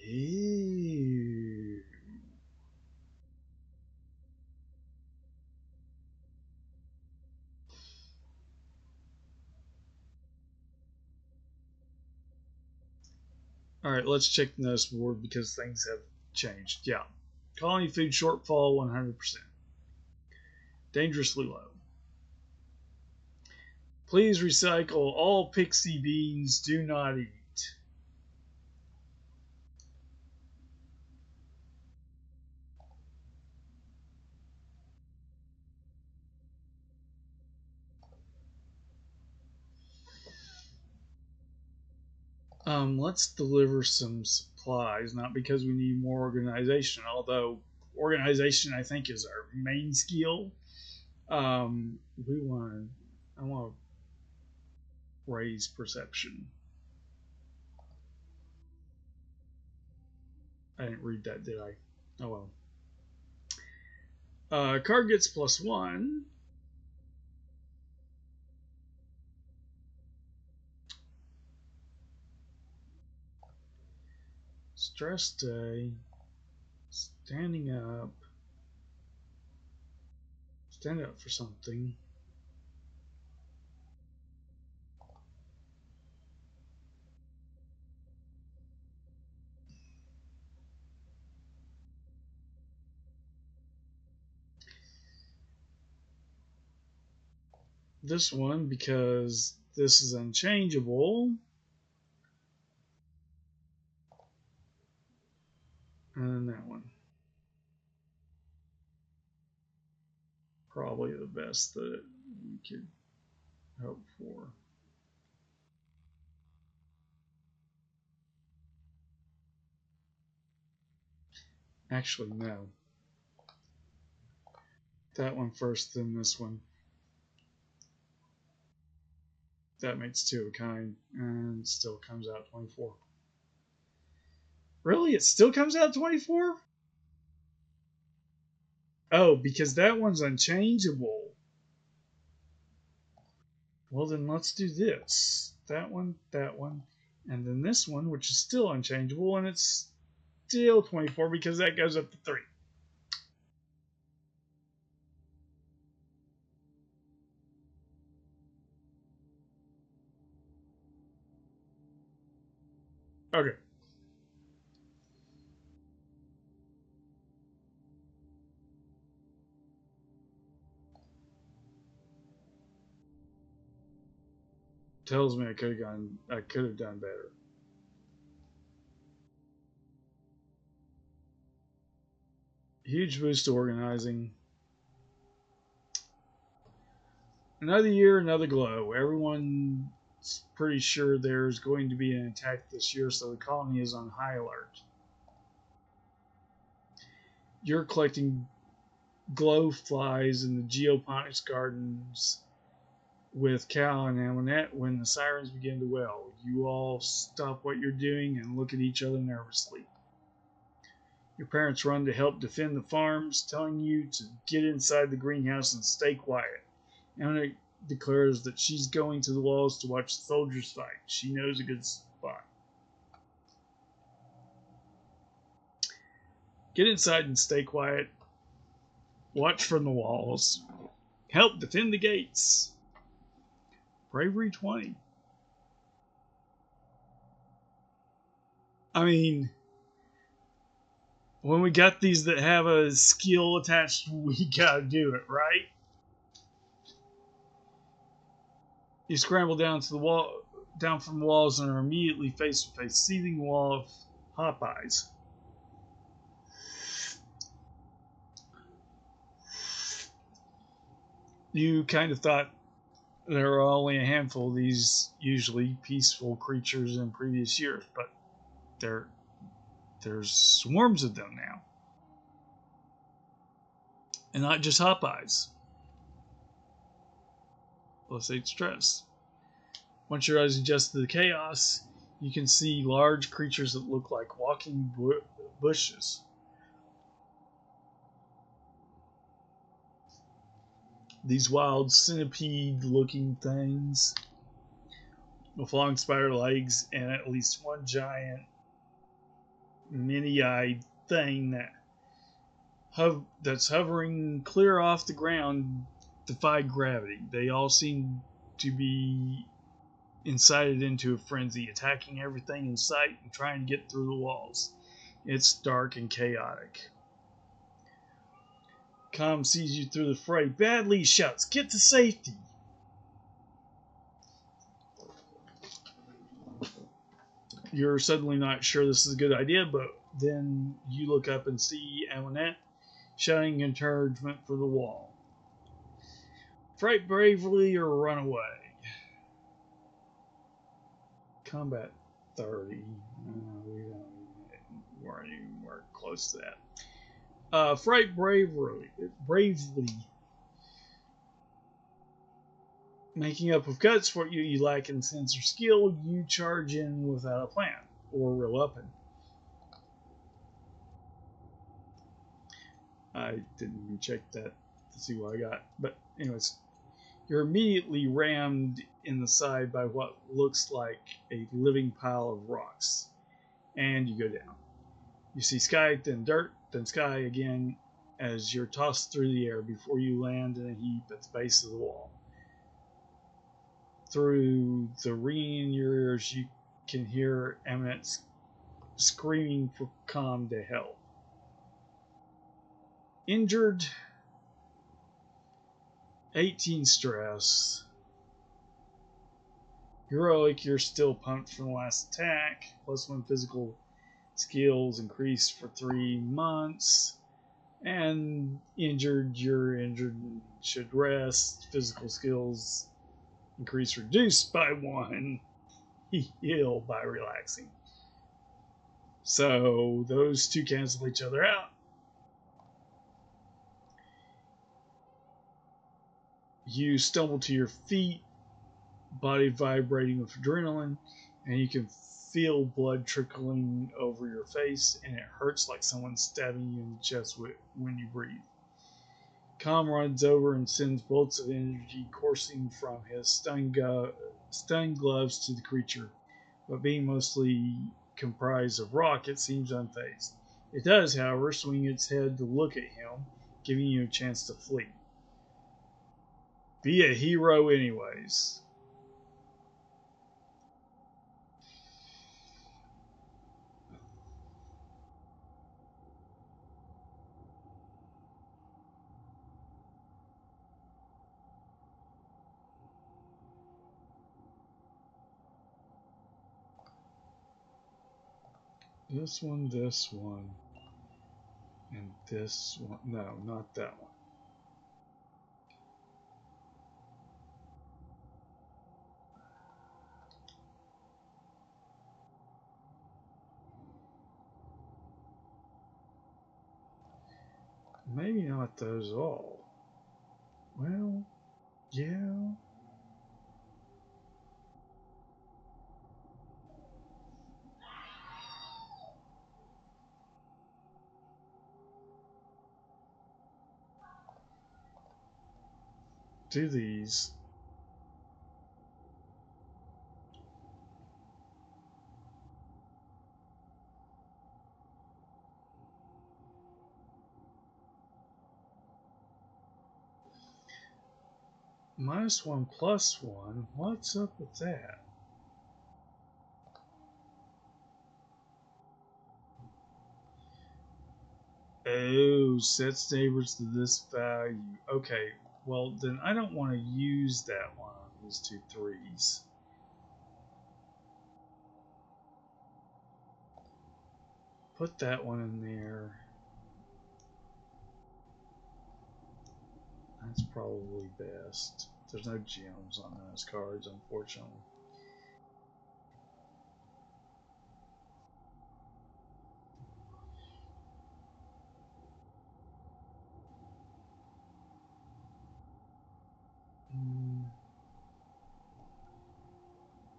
Ew. Alright, let's check the notice board because things have changed. Yeah. Colony food shortfall 100%. Dangerously low. Please recycle all pixie beans. Do not eat. Let's deliver some supplies, not because we need more organization, although organization I think is our main skill. We want I want to raise perception. I didn't read that, did I? Oh well. Card gets +1. stress day. Standing up. Stand up for something. This one, because this is unchangeable. And that one. Probably the best that we could hope for. Actually, no. That one first, then this one. That makes two of a kind, and still comes out 24. Really? It still comes out 24? Oh, because that one's unchangeable. Well, then let's do this. That one, and then this one, which is still unchangeable, and it's still 24 because that goes up to 3. Okay. Tells me I could have done better. Huge boost to organizing. Another year, another glow. Everyone's pretty sure there's going to be an attack this year, so the colony is on high alert. You're collecting glow flies in the geoponics gardens with Cal and Amonette when the sirens begin to wail. You all stop what you're doing and look at each other nervously. Your parents run to help defend the farms, telling you to get inside the greenhouse and stay quiet. Amonette declares that she's going to the walls to watch the soldiers fight. She knows a good spot. Get inside and stay quiet. Watch from the walls. Help defend the gates. Bravery 20. I mean, when we got these that have a skill attached, we gotta do it, right? You scramble down to the wall, down from the walls, and are immediately face to face, seething wall of hop eyes. You kind of thought there were only a handful of these usually peaceful creatures in previous years, but there's swarms of them now. And not just hop eyes. Plus 8 stress. Once your eyes adjust to the chaos, you can see large creatures that look like walking bushes. These wild centipede-looking things with long spider legs and at least one giant mini-eyed thing that's hovering clear off the ground defy gravity. They all seem to be incited into a frenzy, attacking everything in sight and trying to get through the walls. It's dark and chaotic. Com sees you through the fray. Badly shouts, "Get to safety!" You're suddenly not sure this is a good idea, but then you look up and see Amonette shouting encouragement for the wall. Fight bravely or run away. Combat 30. We're anywhere close to that. Fight bravely. Making up of guts what you lack in sense or skill, you charge in without a plan or real weapon. I didn't even check that to see what I got. But anyways, you're immediately rammed in the side by what looks like a living pile of rocks. And you go down. You see sky, then dirt, then sky again as you're tossed through the air before you land in a heap at the base of the wall. Through the ringing in your ears, you can hear Emmett screaming for calm to help. Injured, 18 stress. Heroic, you're still pumped from the last attack. +1 physical skills increased for 3 months. And injured, you're injured and should rest. Physical skills increase reduced by 1. Heal by relaxing. So those two cancel each other out. You stumble to your feet, body vibrating with adrenaline, and you can feel blood trickling over your face, and it hurts like someone stabbing you in the chest when you breathe. Calm runs over and sends bolts of energy coursing from his stun gloves to the creature, but being mostly comprised of rock, it seems unfazed. It does, however, swing its head to look at him, giving you a chance to flee. Be a hero anyways. This one, and this one. No, not that one. Maybe not those all. Well, yeah. Do these. -1 +1. What's up with that? Oh, sets neighbors to this value. Okay, well, then I don't want to use that one on these 2 3s. Put that one in there. That's probably best. There's no gems on those cards, unfortunately.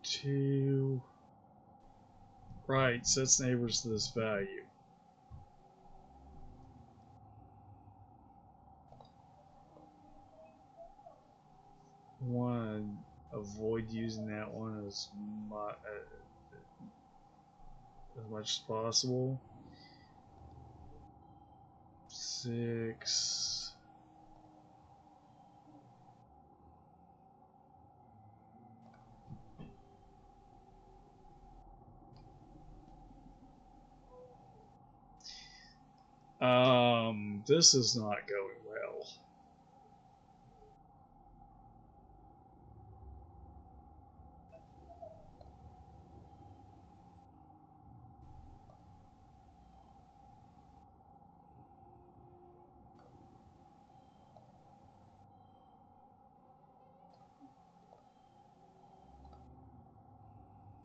Two. Right, sets neighbors to this value. One, avoid using that one as much as possible. 6. This is not going well.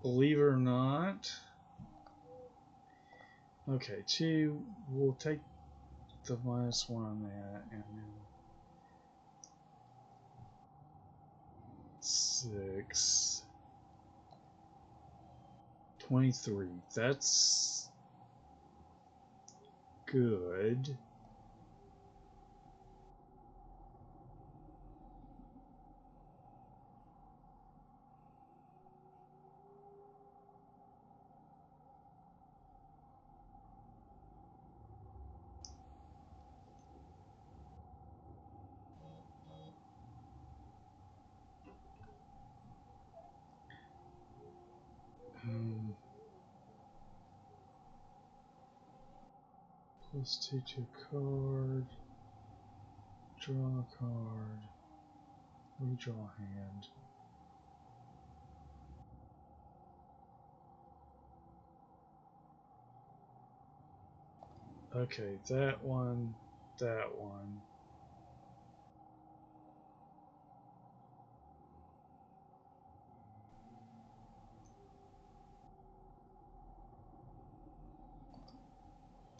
Believe it or not. Okay, 2. We'll take the -1 on that, and then 6. 23. That's good. Let's take a card. Draw a card. Redraw a hand. Okay, that one, that one.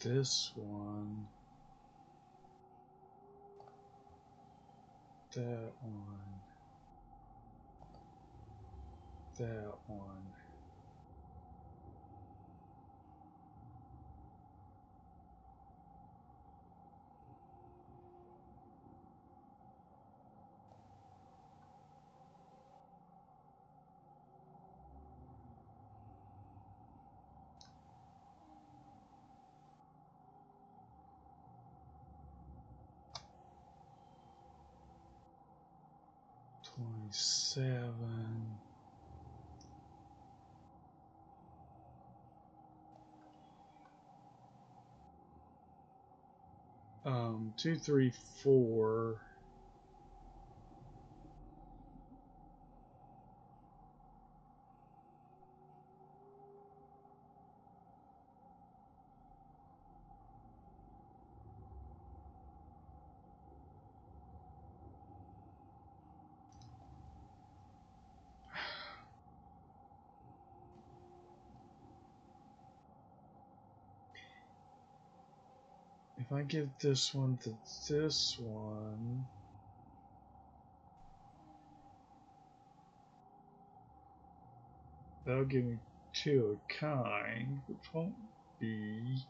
This one. That one. That one. $27. 2, 3, 4. If I give this one to this one, that'll give me 2 of kind, which won't be.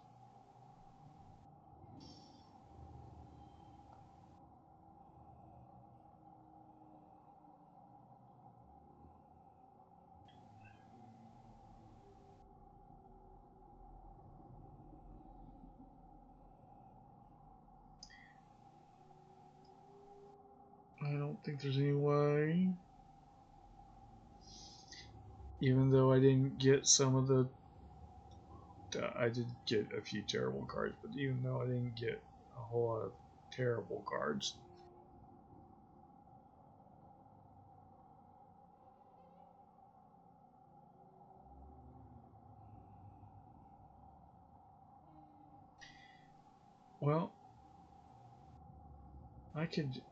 I don't think there's any way. Even though I didn't get some of the. I did get a few terrible cards, but even though I didn't get a whole lot of terrible cards. Well, I could.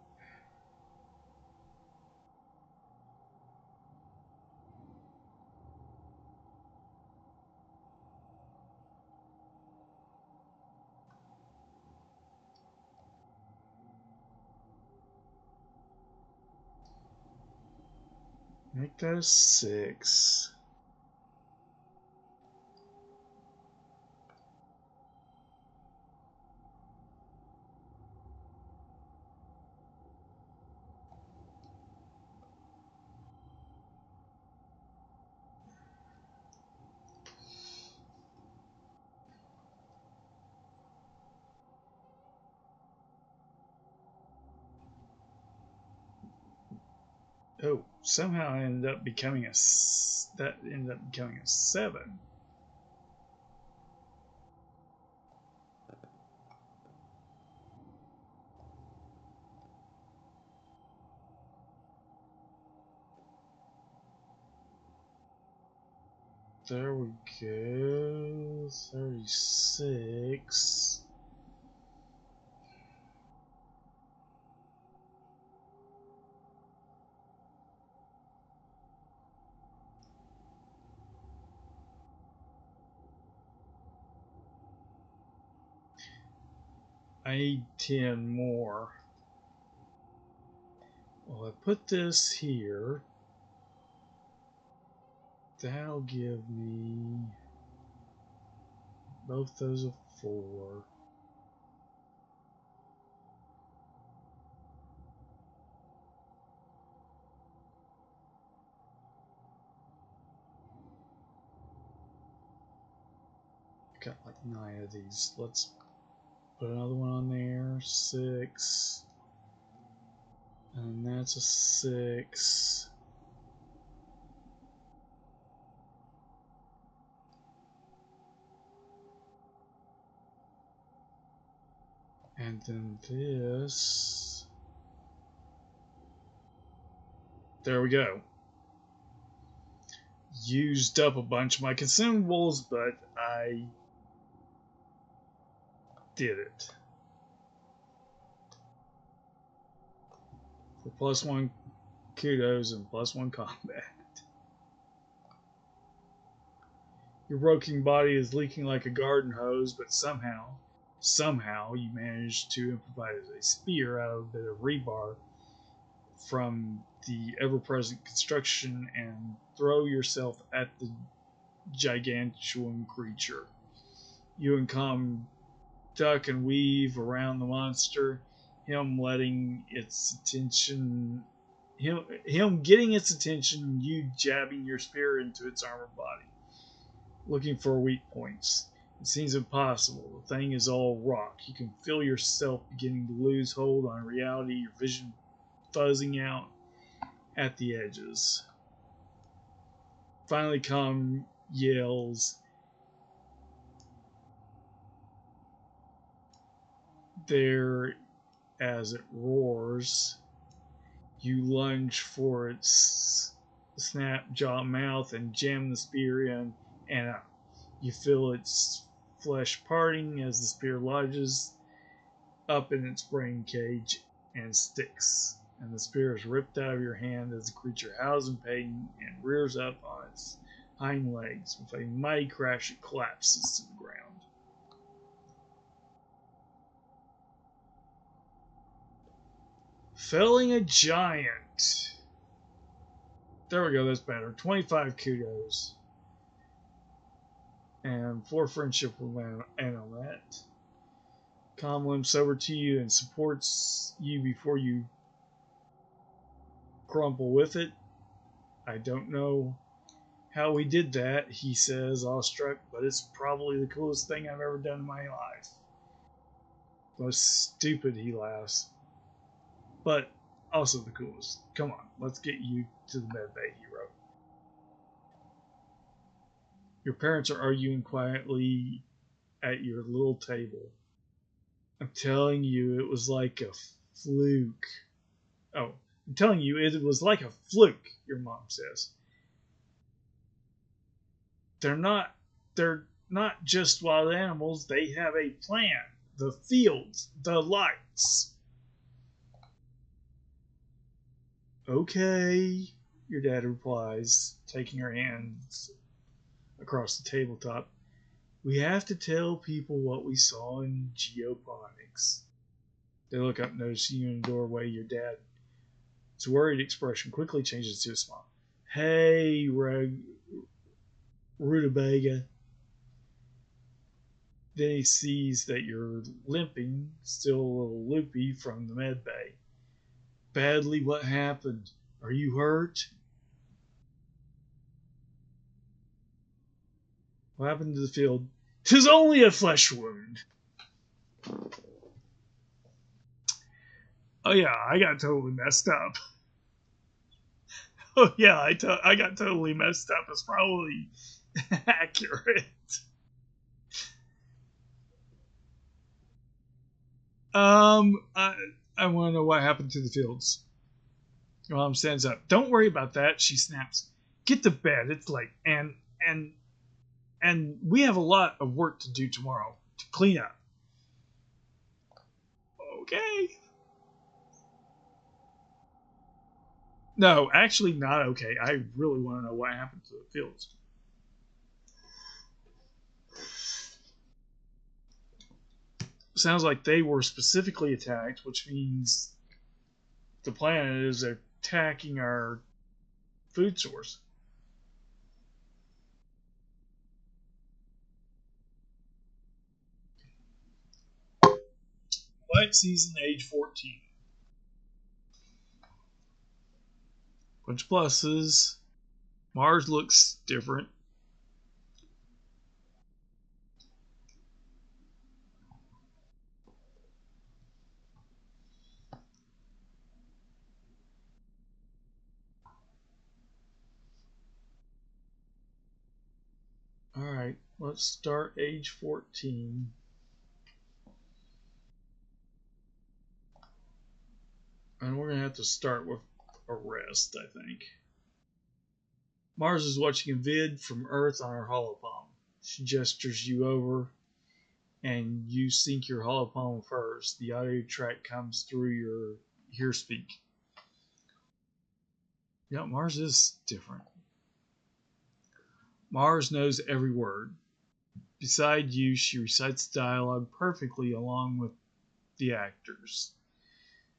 Make that a 6. Oh, somehow I ended up becoming that ended up becoming a 7. There we go. 36. I need 10 more. Well, I put this here. That'll give me both those a 4. Got like 9 of these. Let's put another one on there. 6. And that's a 6. And then this. There we go. Used up a bunch of my consumables, but I did it. For +1 kudos and +1 combat. Your broken body is leaking like a garden hose, but somehow you manage to improvise a spear out of a bit of rebar from the ever-present construction and throw yourself at the gigantuan creature. You and Com duck and weave around the monster, him letting its attention him getting its attention, you jabbing your spear into its armored body, looking for weak points. It seems impossible. The thing is all rock. You can feel yourself beginning to lose hold on reality, your vision fuzzing out at the edges. Finally, Com yells there as it roars. You lunge for its snap jaw mouth and jam the spear in and out. You feel its flesh parting as the spear lodges up in its brain cage and sticks, and the spear is ripped out of your hand as the creature howls in pain and rears up on its hind legs. With a mighty crash, it collapses to the ground. Felling a giant. There we go, that's better. 25 kudos. And 4 friendship with Anomet. Com limps over to you and supports you before you crumple with it. I don't know how we did that, he says, awestruck, but it's probably the coolest thing I've ever done in my life. Most stupid, he laughs, but also the coolest. Come on, let's get you to the medbay, hero. Your parents are arguing quietly at your little table. I'm telling you, it was like a fluke. Oh, I'm telling you, it was like a fluke, your mom says. They're not they're not just wild animals, they have a plan. The fields, the lights. Okay, your dad replies, taking her hands across the tabletop. We have to tell people what we saw in geoponics. They look up, noticing you in the doorway. Your dad's worried expression quickly changes to a smile. Hey, Rutabaga. Then he sees that you're limping, still a little loopy from the med bay. Badly, what happened? Are you hurt? What happened to the field? 'Tis only a flesh wound. Oh yeah, I got totally messed up. Oh yeah, I got totally messed up. It's probably accurate. I I want to know what happened to the fields. Mom stands up. Don't worry about that. She snaps. Get to bed. It's late, and we have a lot of work to do tomorrow to clean up. Okay. No, actually not okay. I really want to know what happened to the fields. Sounds like they were specifically attacked, which means the planet is attacking our food source. White season, age 14. Bunch of pluses. Mars looks different. Alright, let's start age 14. have to start with a rest, I think. Mars is watching a vid from Earth on her holopalm. She gestures you over, and you sync your holopalm with hers. The audio track comes through your HearSpeak. Yeah, Mars is different. Mars knows every word. Beside you, she recites the dialogue perfectly along with the actors.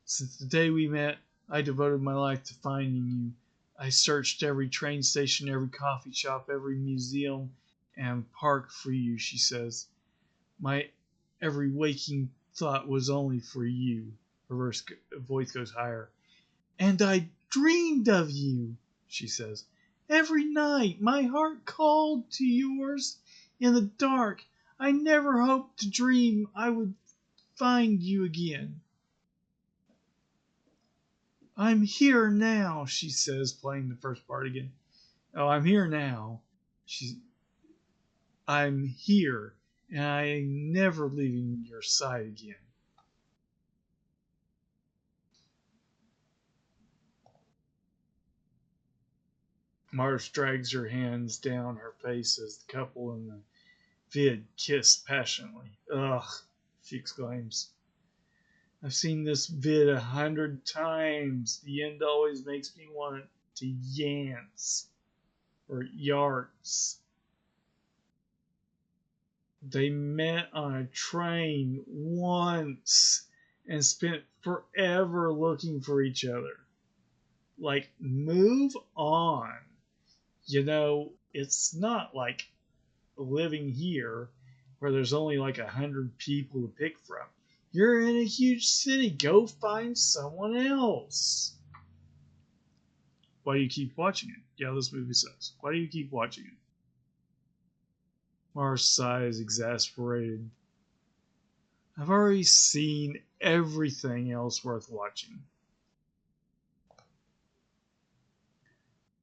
Since the day we met, I devoted my life to finding you. I searched every train station, every coffee shop, every museum and park for you, she says. My every waking thought was only for you. Her voice goes higher. And I dreamed of you, she says. Every night my heart called to yours in the dark. I never hoped to dream I would find you again. I'm here now, she says, playing the first part again. Oh, I'm here now. I'm here, and I am never leaving your side again. Mars drags her hands down her face as the couple in the vid kiss passionately. Ugh, she exclaims. I've seen this vid 100 times. The end always makes me want to yance or yarts. They met on a train once and spent forever looking for each other. Like, move on. You know, it's not like living here where there's only like 100 people to pick from. You're in a huge city. Go find someone else. Why do you keep watching it? Yeah, this movie says. Why do you keep watching it? Mars sighs, exasperated. I've already seen everything else worth watching.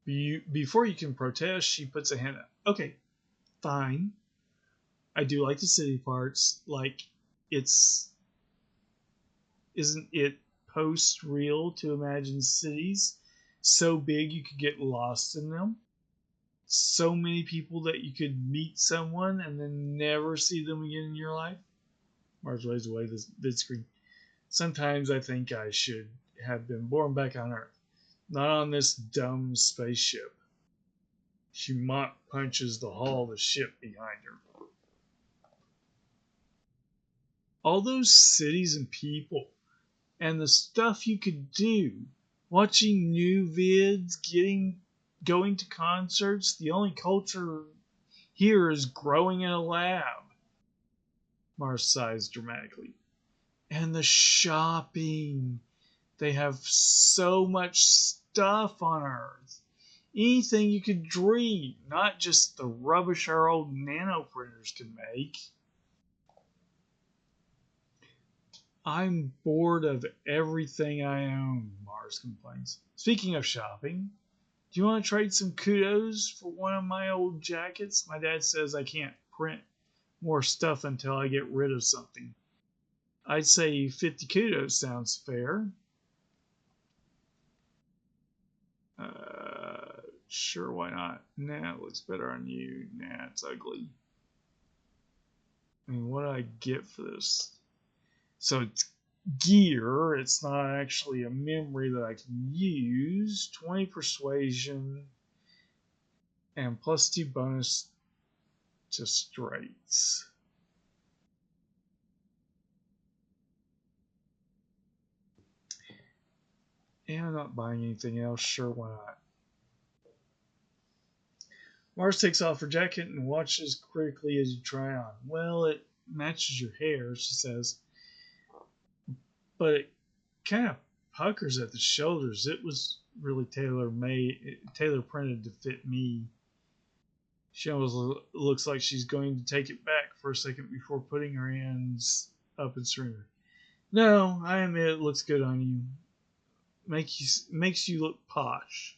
Before you can protest, she puts a hand up. Okay, fine. I do like the city parts. Like, it's isn't it post real to imagine cities so big you could get lost in them? So many people that you could meet someone and then never see them again in your life? Mars waves away this vid screen. Sometimes I think I should have been born back on Earth, not on this dumb spaceship. She mock punches the hull of the ship behind her. All those cities and people, and the stuff you could do. Watching new vids, going to concerts. The only culture here is growing in a lab. Mars sighs dramatically. And the shopping. They have so much stuff on Earth. Anything you could dream, not just the rubbish our old nano printers can make. I'm bored of everything I own, Mars complains. Speaking of shopping, do you want to trade some kudos for one of my old jackets? My dad says I can't print more stuff until I get rid of something. I'd say 50 kudos sounds fair. Sure, why not? Nah, it looks better on you. Nah, it's ugly. I mean, what do I get for this? So it's gear. It's not actually a memory that I can use. 20 persuasion and +2 bonus to straights. And I'm not buying anything else. Sure, why not? Mars takes off her jacket and watches critically as you try on. Well, it matches your hair, she says, but it kind of puckers at the shoulders. It was really tailor printed to fit me. She almost looks like she's going to take it back for a second before putting her hands up and surrender. No, I admit it looks good on you. Makes you look posh.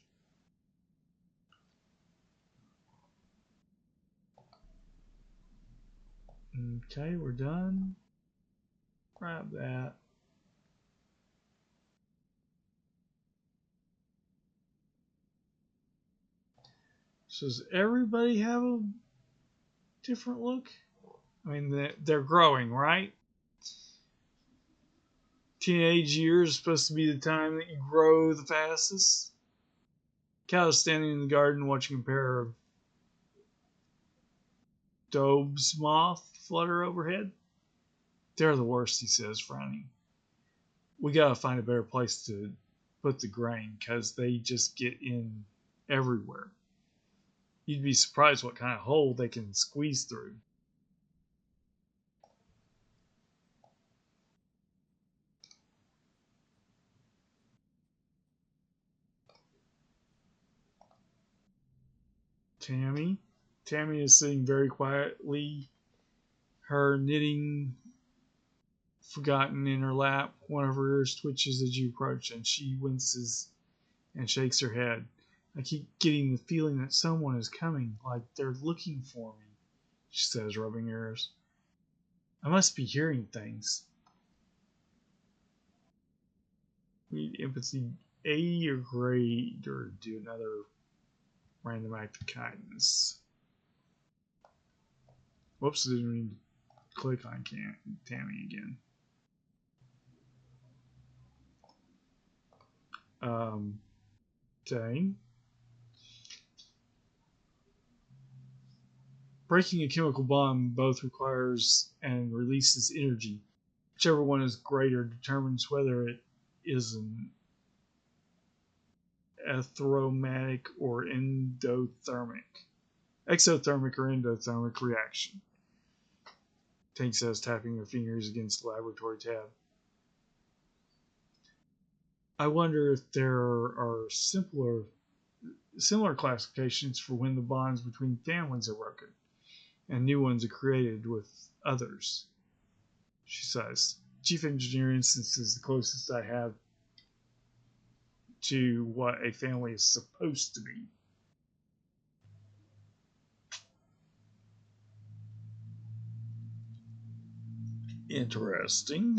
Okay, we're done. Grab that. So does everybody have a different look? I mean, they're growing, right? Teenage years is supposed to be the time that you grow the fastest. Cal is standing in the garden watching a pair of Dobe's moth flutter overhead. They're the worst, he says, frowning. We gotta find a better place to put the grain, because they just get in everywhere. You'd be surprised what kind of hole they can squeeze through. Tammy. Tammy is sitting very quietly, her knitting forgotten in her lap. One of her ears twitches as you approach, and she winces and shakes her head. I keep getting the feeling that someone is coming, like they're looking for me, she says, rubbing her ears. I must be hearing things. Read empathy A or grade, or do another random act of kindness. Whoops, I didn't mean to click on Tammy again. Dang. Breaking a chemical bond both requires and releases energy. Whichever one is greater determines whether it is an aromatic or endothermic. Exothermic or endothermic reaction. Tank says, tapping her fingers against the laboratory tab. I wonder if there are similar classifications for when the bonds between families are broken and new ones are created with others. She says, Chief Engineer instance is the closest I have to what a family is supposed to be. Interesting.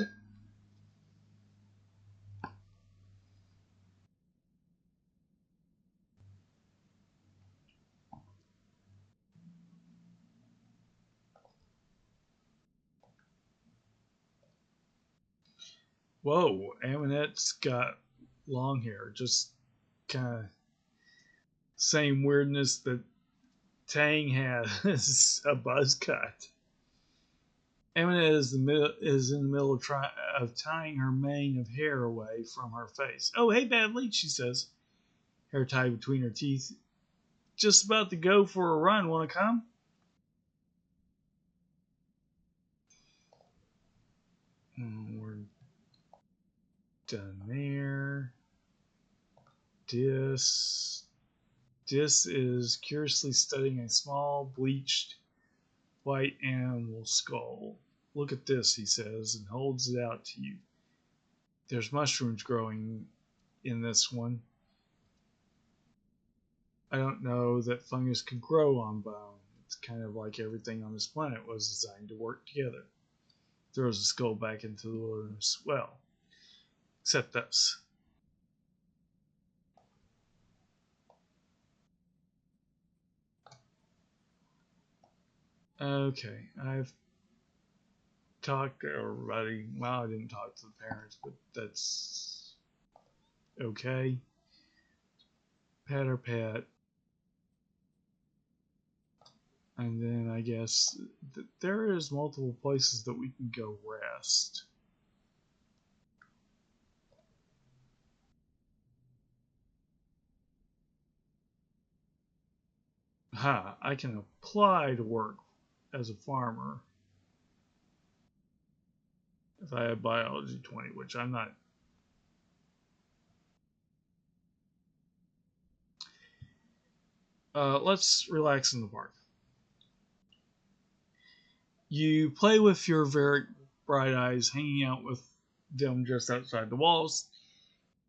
Whoa, Aminette's got long hair, just kind of same weirdness that Tang has, a buzz cut. Aminette is in the middle of tying her mane of hair away from her face. Oh, hey, Badly, she says, hair tied between her teeth. Just about to go for a run. Want to come? We're done there. Dis is curiously studying a small, bleached, white animal skull. Look at this, he says, and holds it out to you. There's mushrooms growing in this one. I don't know that fungus can grow on bone. It's kind of like everything on this planet was designed to work together. Throws the skull back into the wilderness. Well, except us. Okay, I've talked to everybody. Well, I didn't talk to the parents, but that's okay. Pat or pat. And then I guess there is multiple places that we can go rest. I can apply to work as a farmer if I have biology 20, which I'm not. Let's relax in the park. You play with your very bright eyes, hanging out with them just outside the walls.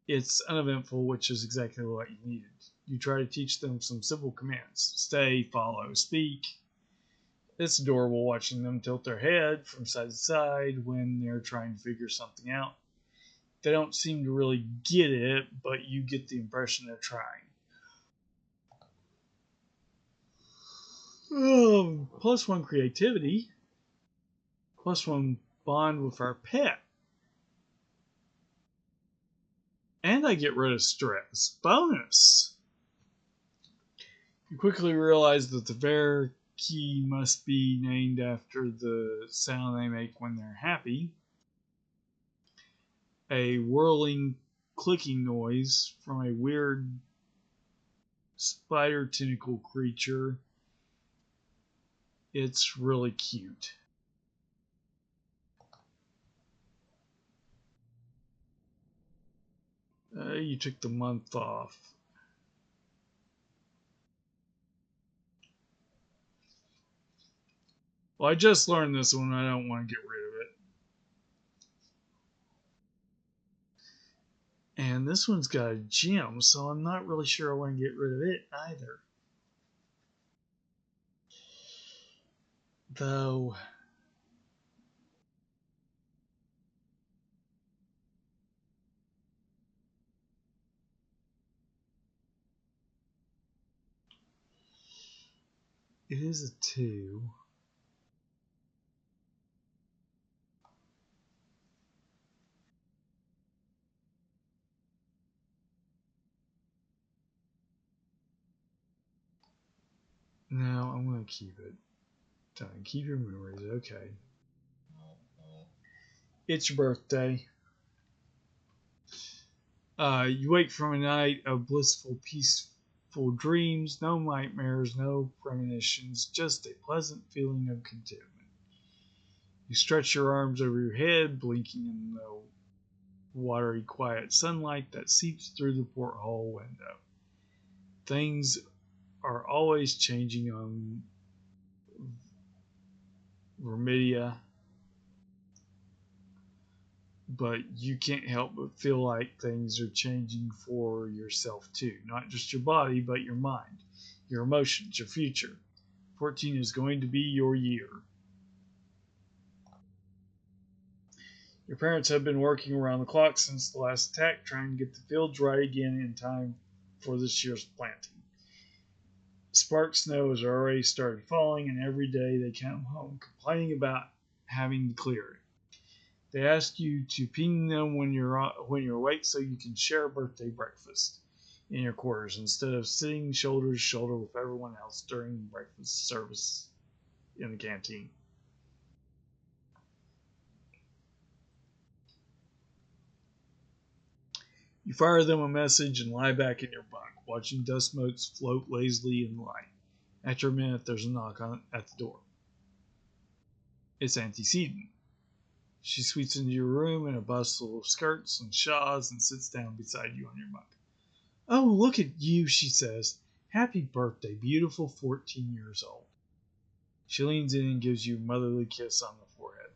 It's uneventful, which is exactly what you needed. You try to teach them some simple commands: stay, follow, speak. It's adorable watching them tilt their head from side to side when they're trying to figure something out. They don't seem to really get it, but you get the impression they're trying. +1 creativity, +1 bond with our pet, and I get rid of stress. Bonus! You quickly realize that the bear key must be named after the sound they make when they're happy. A whirling, clicking noise from a weird spider tentacle creature. It's really cute. You took the month off. Well, I just learned this one. I don't want to get rid of it. And this one's got a gem, so I'm not really sure I want to get rid of it either. Though, it is a 2. No, I'm going to keep it. Done. Keep your memories. Okay. It's your birthday. You wake from a night of blissful, peaceful dreams, no nightmares, no premonitions, just a pleasant feeling of contentment. You stretch your arms over your head, blinking in the watery, quiet sunlight that seeps through the porthole window. Things are always changing on Vermidia, but you can't help but feel like things are changing for yourself too. Not just your body, but your mind, your emotions, your future. 14 is going to be your year. Your parents have been working around the clock since the last attack, trying to get the fields right again in time for this year's planting. Spark snow has already started falling, and every day they come home complaining about having to clear it. They ask you to ping them when you're awake so you can share a birthday breakfast in your quarters instead of sitting shoulder to shoulder with everyone else during breakfast service in the canteen. You fire them a message and lie back in your bunk, watching dust motes float lazily in the light. After a minute, there's a knock at the door. It's Auntie Seaton. She sweeps into your room in a bustle of skirts and shawls and sits down beside you on your bunk. "Oh, look at you," she says. "Happy birthday, beautiful 14 years old." She leans in and gives you a motherly kiss on the forehead.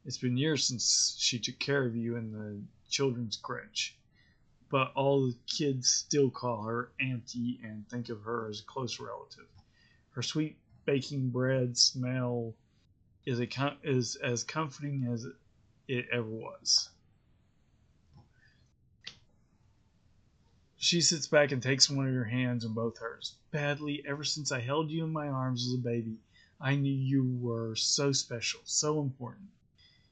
It's been years since she took care of you in the children's crèche, but all the kids still call her Auntie and think of her as a close relative. Her sweet baking bread smell is as comforting as it ever was. She sits back and takes one of your hands in both hers. "Badly, ever since I held you in my arms as a baby, I knew you were so special, so important.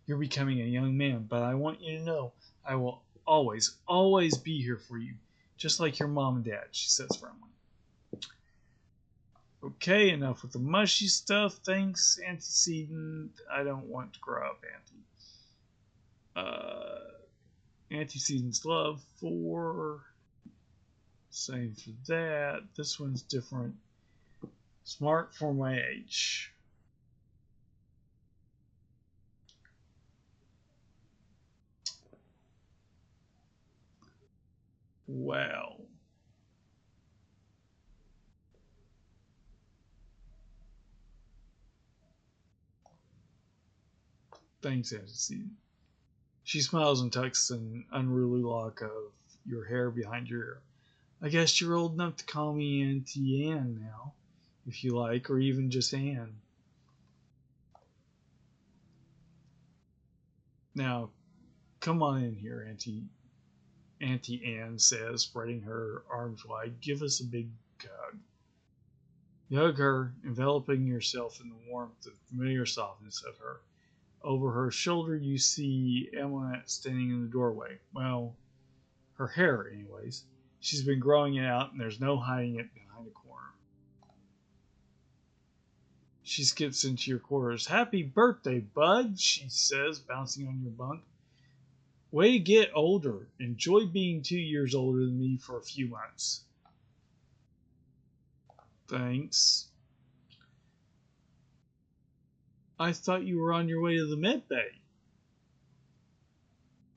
You're becoming a young man, but I want you to know I will always, always be here for you, just like your mom and dad," she says firmly. "Okay, enough with the mushy stuff. Thanks, Antecedent. I don't want to grow up, Auntie." Antecedent's love for. Same for that. This one's different. Smart for my age. Well, thanks, Antecedent. She smiles and tucks an unruly lock of your hair behind your ear. "I guess you're old enough to call me Auntie Anne now, if you like, or even just Anne. Now, come on in here, Auntie Anne says, spreading her arms wide. "Give us a big hug." You hug her, enveloping yourself in the warmth and familiar softness of her. Over her shoulder, you see Eminette standing in the doorway. Well, her hair, anyways. She's been growing it out, and there's no hiding it behind a corner. She skips into your quarters. Happy birthday, bud, she says, bouncing on your bunk. Way to get older. Enjoy being 2 years older than me for a few months. Thanks. I thought you were on your way to the med bay.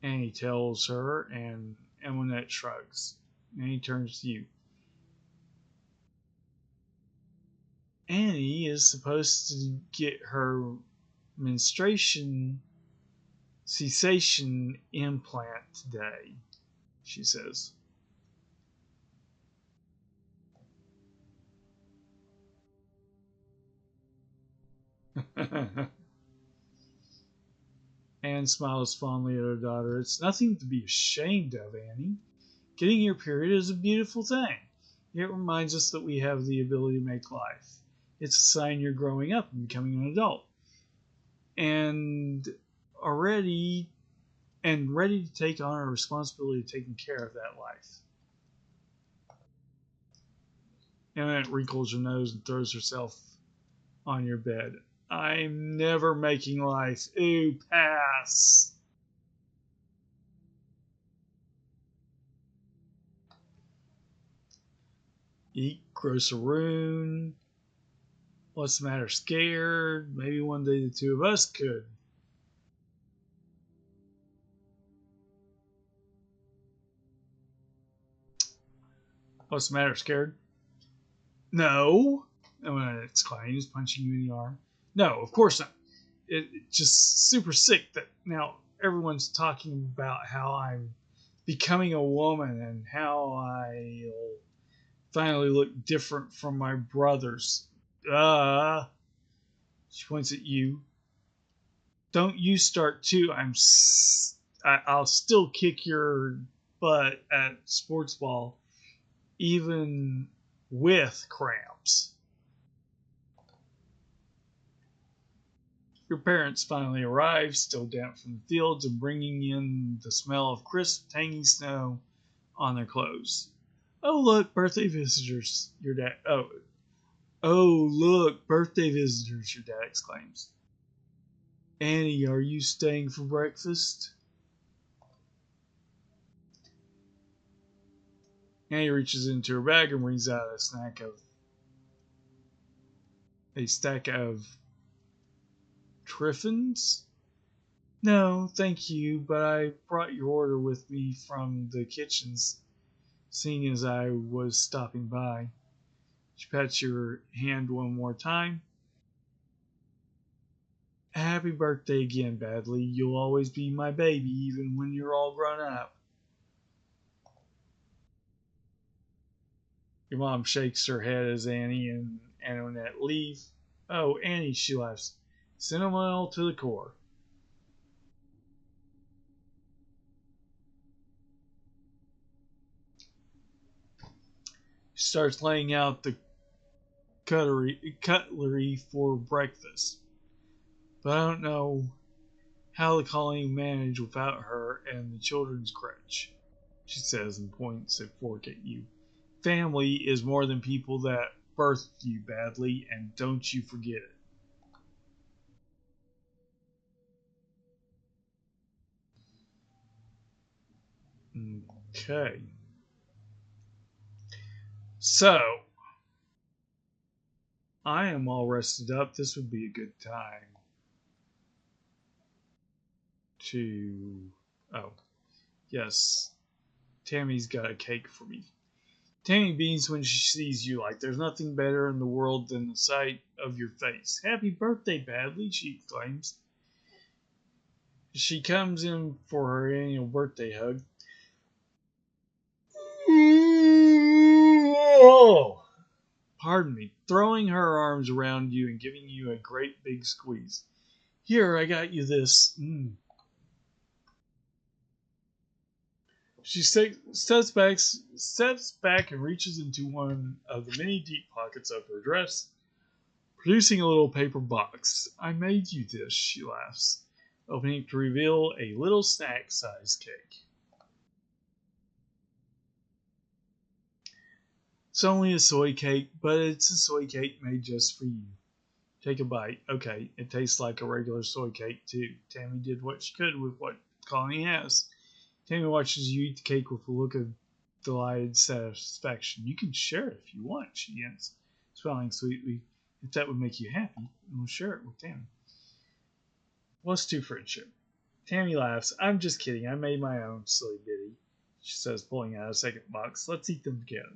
Annie tells her, and Eminette shrugs. Annie turns to you. Annie is supposed to get her menstruation cessation implant today, she says. Anne smiles fondly at her daughter. It's nothing to be ashamed of, Annie. Getting your period is a beautiful thing. It reminds us that we have the ability to make life. It's a sign you're growing up and becoming an adult. And already and ready to take on a responsibility of taking care of that life. Emmett wrinkles her nose and throws herself on your bed. I'm never making life. Ooh, pass. Eat grosseroon. What's the matter? Scared? Maybe one day the two of us could. What's the matter? Scared? No. Emmett exclaims, punching you in the arm. No, of course not. It's just super sick that now everyone's talking about how I'm becoming a woman and how I'll finally look different from my brothers. She points at you. Don't you start too. I'll still kick your butt at sports ball, even with cramps. Your parents finally arrive, still damp from the fields, and bringing in the smell of crisp, tangy snow on their clothes. Oh, look, birthday visitors, your dad. Oh, look, birthday visitors, your dad exclaims. Annie, are you staying for breakfast? Annie reaches into her bag and brings out a stack of Triffins. No, thank you, but I brought your order with me from the kitchens, seeing as I was stopping by. She pats your hand one more time. Happy birthday again, Badly. You'll always be my baby, even when you're all grown up. Your mom shakes her head as Annie and Antoinette leave. Oh, Annie, she laughs. Sentimental to the core. She starts laying out the cutlery for breakfast. But I don't know how the colony managed without her and the children's crutch, she says and points a fork at you. Family is more than people that birthed you Badly, and don't you forget it. Okay. So, I am all rested up. This would be a good time to. Oh, yes. Tammy's got a cake for me. Tammy beams when she sees you like there's nothing better in the world than the sight of your face. Happy birthday, Badly, she exclaims. She comes in for her annual birthday hug. Oh, pardon me, throwing her arms around you and giving you a great big squeeze. Here, I got you this. She steps back and reaches into one of the many deep pockets of her dress, producing a little paper box. I made you this, she laughs, opening it to reveal a little snack-sized cake. It's only a soy cake, but it's a soy cake made just for you. Take a bite. Okay, it tastes like a regular soy cake, too. Tammy did what she could with what Connie has. Tammy watches you eat the cake with a look of delighted satisfaction. You can share it if you want, she ends, smiling sweetly. If that would make you happy, we'll share it with Tammy. What's to friendship? Tammy laughs. I'm just kidding. I made my own, silly bitty, she says, pulling out a second box. Let's eat them together.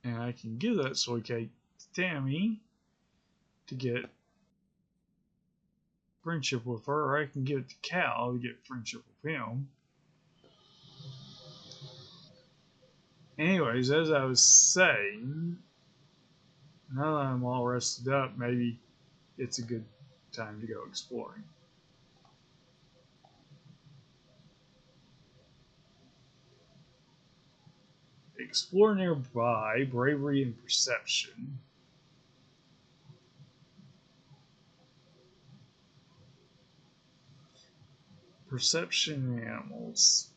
And I can give that soy cake to Tammy to get friendship with her, or I can give it to Cal to get friendship with him. Anyways, as I was saying, now that I'm all rested up, maybe it's a good time to go exploring. Explore nearby, bravery and perception. Perception animals.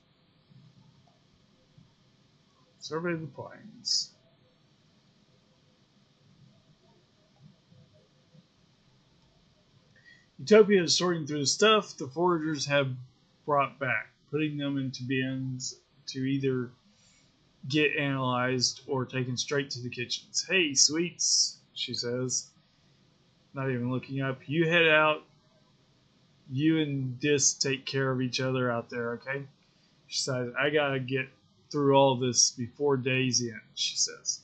Survey the plains. Utopia is sorting through the stuff the foragers have brought back, putting them into bins to either get analyzed or taken straight to the kitchens. Hey, sweets, she says, not even looking up. You head out. You and Dis take care of each other out there, okay? She says, I gotta get through all this before day's end, she says.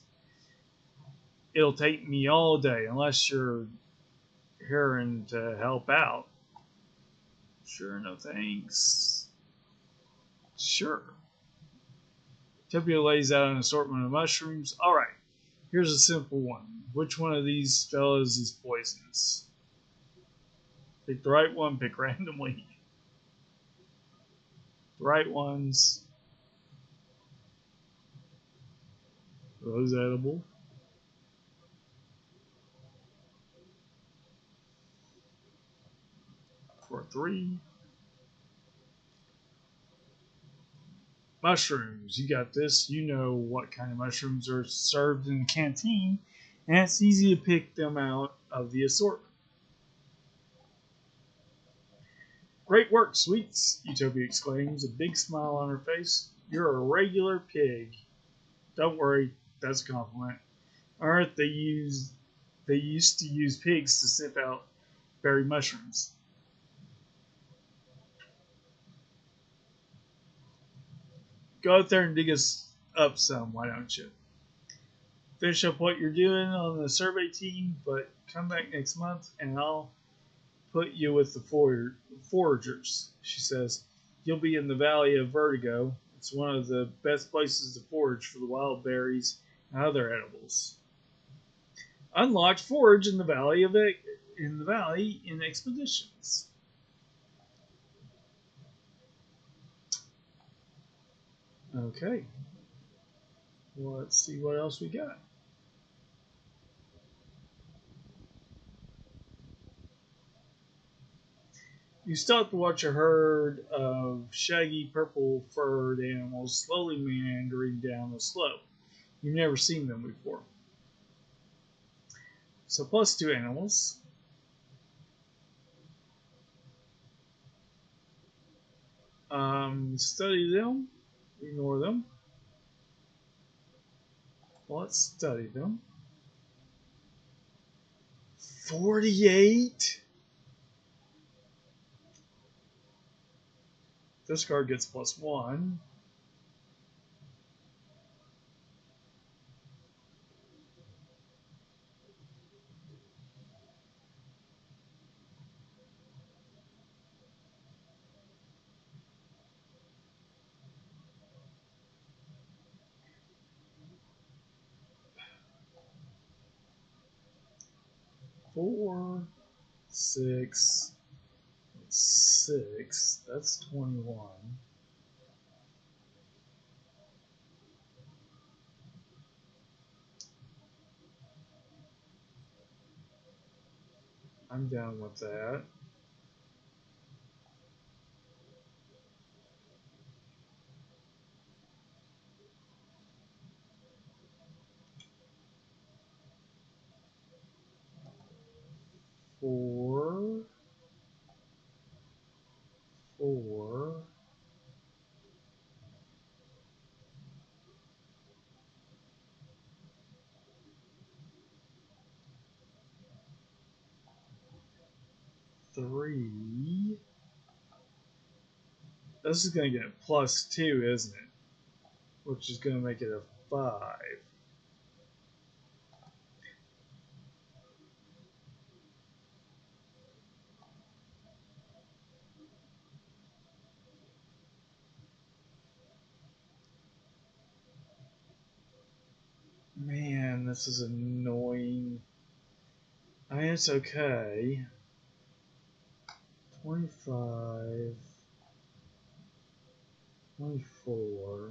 It'll take me all day unless you're here to help out. Sure, no thanks. Sure. Utopia lays out an assortment of mushrooms. All right, here's a simple one. Which one of these fellas is poisonous? Pick the right one, pick randomly. The right ones. Are those edible? For three. Mushrooms. You got this. You know what kind of mushrooms are served in the canteen, and it's easy to pick them out of the assortment. Great work, sweets, Utopia exclaims, a big smile on her face. You're a regular pig. Don't worry, that's a compliment. On Earth, they used to use pigs to sniff out berry mushrooms. Go out there and dig us up some, why don't you? Finish up what you're doing on the survey team, but come back next month and I'll put you with the foragers, she says. You'll be in the Valley of Vertigo. It's one of the best places to forage for the wild berries and other edibles. Unlocked forage in the valley in expeditions. Okay, well, let's see what else we got. You stop to watch a herd of shaggy purple furred animals slowly meandering down the slope. You've never seen them before. So plus two animals. Study them. Ignore them. Let's study them. 48. This card gets plus one. Four, 6, 6. That's 21. I'm down with that. Four, 4, 3. This is going to get +2, isn't it? Which is going to make it a 5. Man, this is annoying. I mean, it's okay. 25, 24.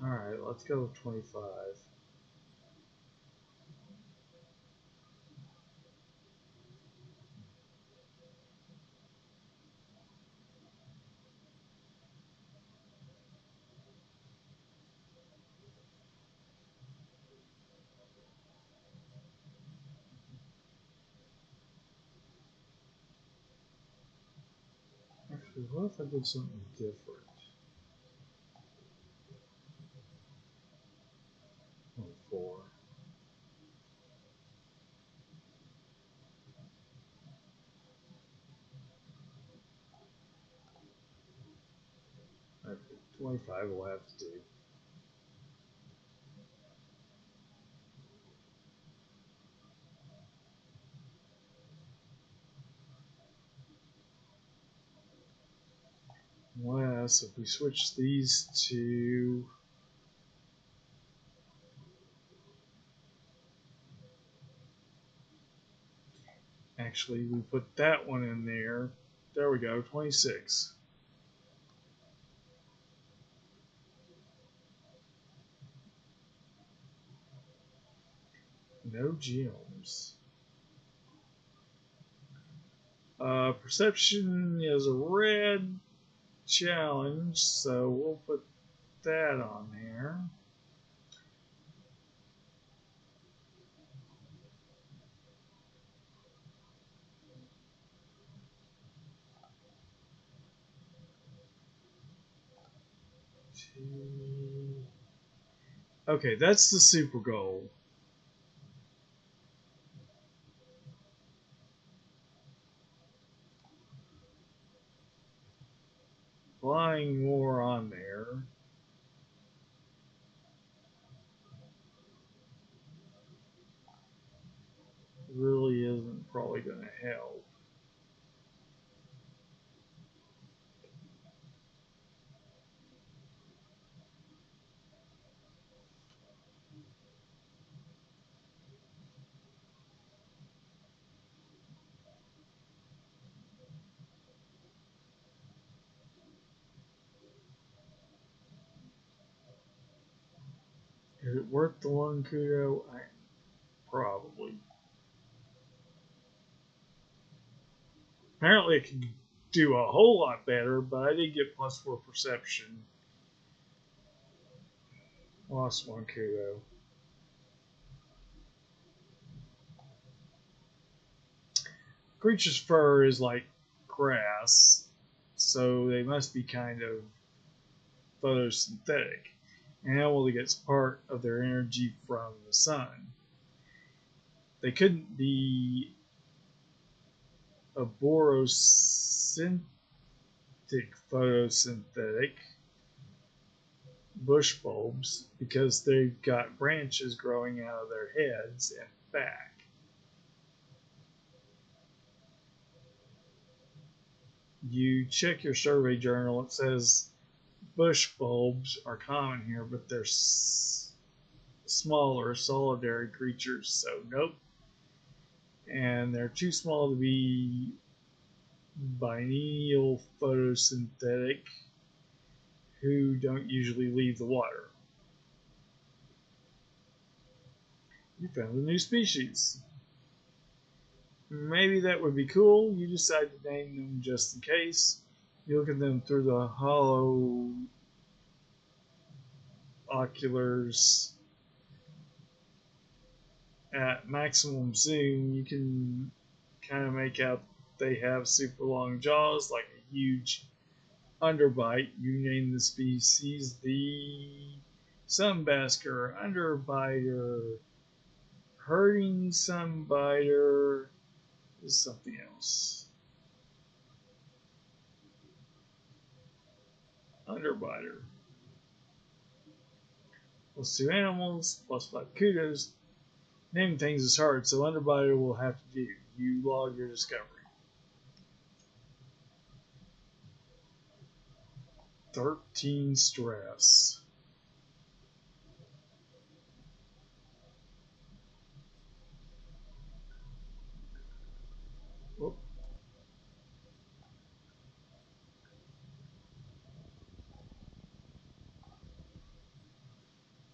Alright, let's go with 25. Actually, what if I did something different? 24. Okay, 25 will have to do. Unless if we switch these to, actually we put that one in there. There we go, 26. No gems. Perception is a red challenge, so we'll put that on there. Okay, that's the super goal. Flying more on there. Really isn't probably going to help. Is it worth the 1 kudo? Probably. Apparently it can do a whole lot better, but I did get +4 perception. Lost 1 kudo. Creature's fur is like grass, so they must be kind of photosynthetic. And animal gets part of their energy from the sun. They couldn't be a borosynthetic photosynthetic bush bulbs because they've got branches growing out of their heads and back. You check your survey journal, it says bush bulbs are common here, but they're smaller solitary creatures, so nope. And they're too small to be biennial photosynthetic, who don't usually leave the water. You found a new species. Maybe that would be cool. You decide to name them just in case. You look at them through the hollow oculars at maximum zoom. You can kind of make out they have super long jaws, like a huge underbite. You name the species the sunbasker, underbiter, hurting sunbiter is something else. Underbiter. Plus 2 animals, plus 5 kudos. Naming things is hard, so underbiter will have to do. You log your discovery. 13 stress. Whoop.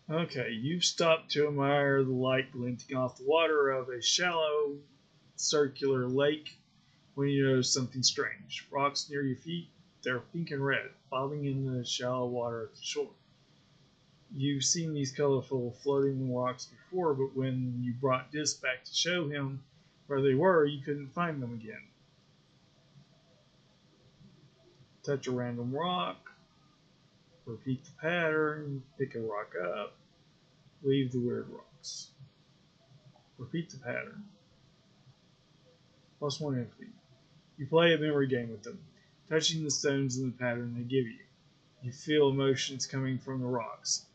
Okay, you've stopped to admire the light glinting off the water of a shallow, circular lake when you notice something strange. Rocks near your feet, they're pink and red, bobbing in the shallow water at the shore. You've seen these colorful floating rocks before, but when you brought Dis back to show him where they were, you couldn't find them again. Touch a random rock, repeat the pattern, pick a rock up, leave the weird rocks. Repeat the pattern. Plus 1 empathy. You play a memory game with them, touching the stones in the pattern they give you. You feel emotions coming from the rocks.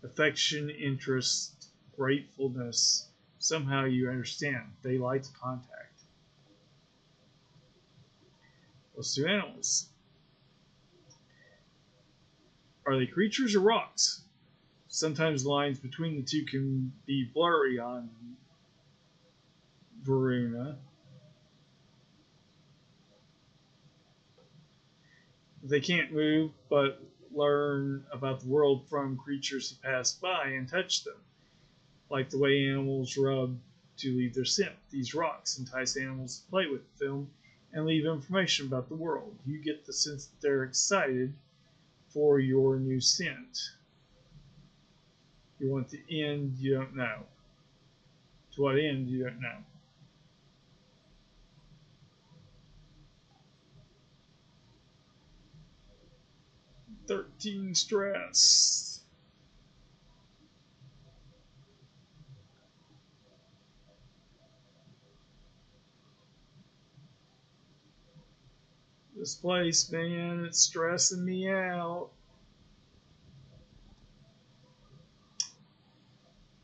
Affection, interest, gratefulness. Somehow you understand. They like to contact. Let's do animals. Are they creatures or rocks? Sometimes the lines between the two can be blurry on Varuna. They can't move, but learn about the world from creatures who pass by and touch them, like the way animals rub to leave their scent. These rocks entice animals to play with them and leave information about the world. You get the sense that they're excited for your new scent. You want the end, you don't know. To what end, you don't know. "13 stress." This place, man, it's stressing me out.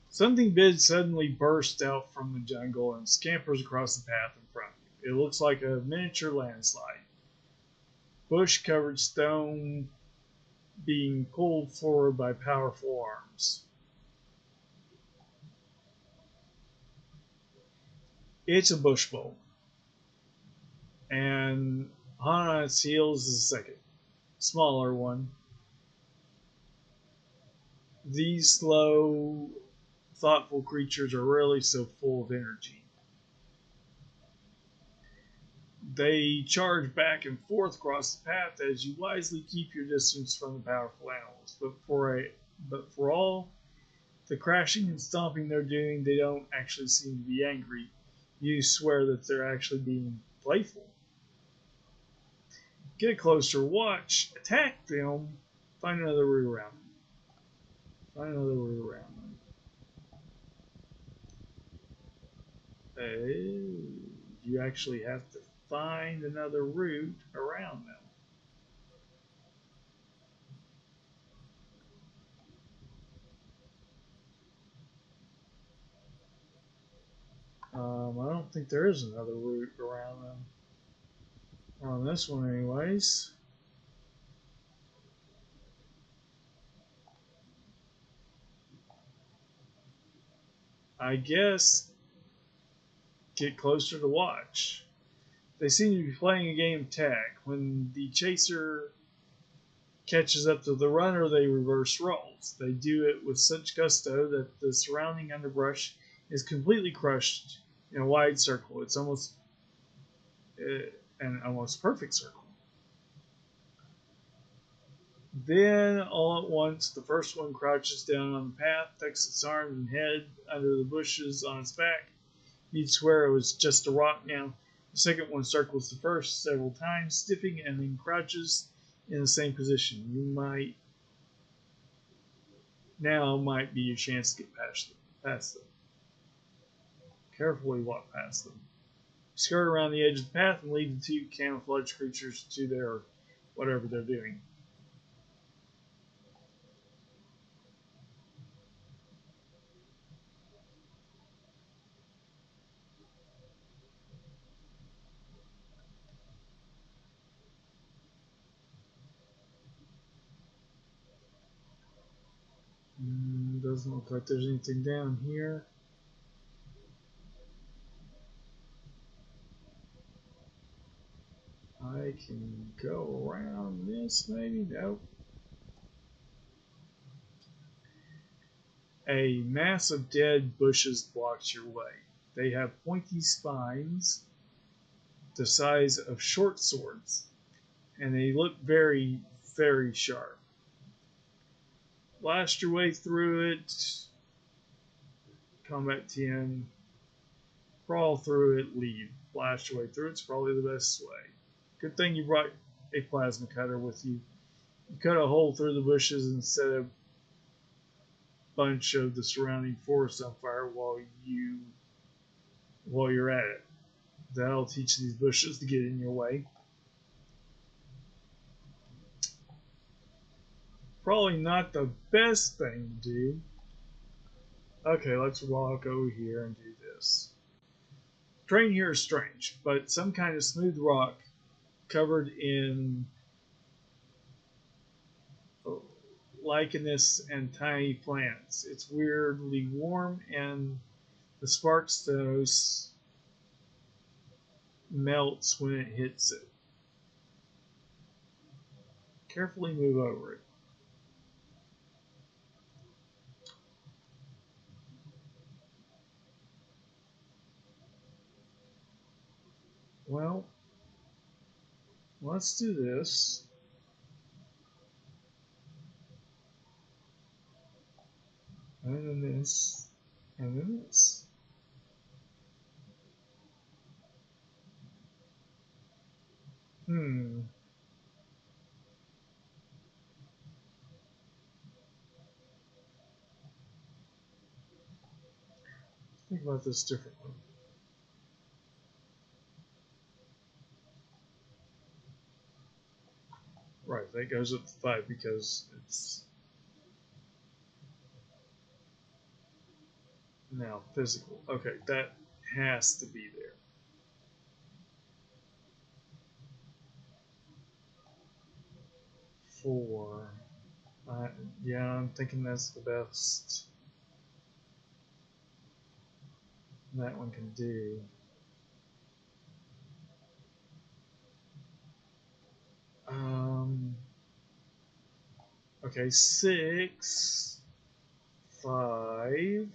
Something big suddenly bursts out from the jungle and scampers across the path in front of you. It looks like a miniature landslide. Bush covered stone being pulled forward by powerful arms. It's a bush bowl, and on its heels is a second, smaller one. These slow, thoughtful creatures are rarely so full of energy. They charge back and forth across the path as you wisely keep your distance from the powerful animals. But for all the crashing and stomping they're doing, they don't actually seem to be angry. You swear that they're actually being playful. Get a closer watch, attack them, find another route around them. Find another route around them. You actually have to find another route around them. I don't think there is another route around them. On this one, anyways. I guess get closer to watch. They seem to be playing a game of tag. When the chaser catches up to the runner, they reverse roles. They do it with such gusto that the surrounding underbrush is completely crushed in a wide circle. It's almost an almost perfect circle. Then, all at once, the first one crouches down on the path, tucks its arms and head under the bushes on its back. You'd swear it was just a rock now. The second one circles the first several times, stiffing, and then crouches in the same position. Might be your chance to get past them. Carefully walk past them. Skirt around the edge of the path and lead the two camouflage creatures to their whatever they're doing. Doesn't look like there's anything down here. I can go around this, maybe? Nope. A mass of dead bushes blocks your way. They have pointy spines the size of short swords, and they look very, very sharp. Blast your way through it. Combat 10. Crawl through it, leave. Blast your way through it's probably the best way. Good thing you brought a plasma cutter with you. You cut a hole through the bushes and set a bunch of the surrounding forest on fire while you're at it. That'll teach these bushes to get in your way. Probably not the best thing to do. Okay, let's walk over here and do this. Terrain here is strange, but some kind of smooth rock covered in lichenous and tiny plants. It's weirdly warm, and the sparkstone melts when it hits it. Carefully move over it. Well, let's do this. And then this. And then this. Hmm. Think about this differently. Right, that goes up to 5 because it's now physical. Okay, that has to be there. 4. Yeah, I'm thinking that's the best that one can do. Um, okay, 6, 5.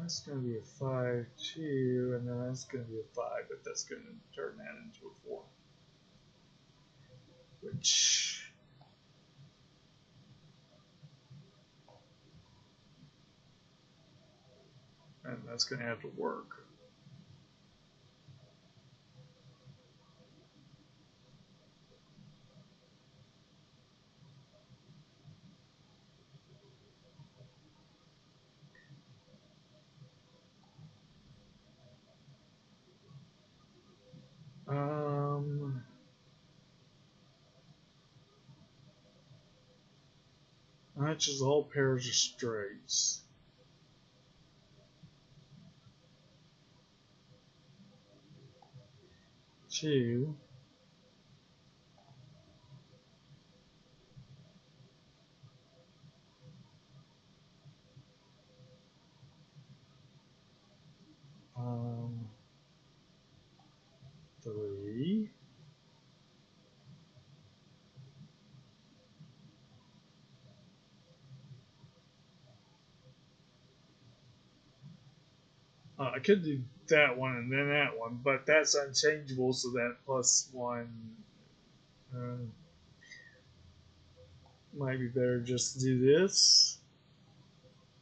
That's going to be a 5, 2, and then that's going to be a 5, but that's going to turn that into a 4. Which, and that's going to have to work. Matches all pairs of straights. 2. I could do that one and then that one, but that's unchangeable, so that plus one uh, might be better just to do this.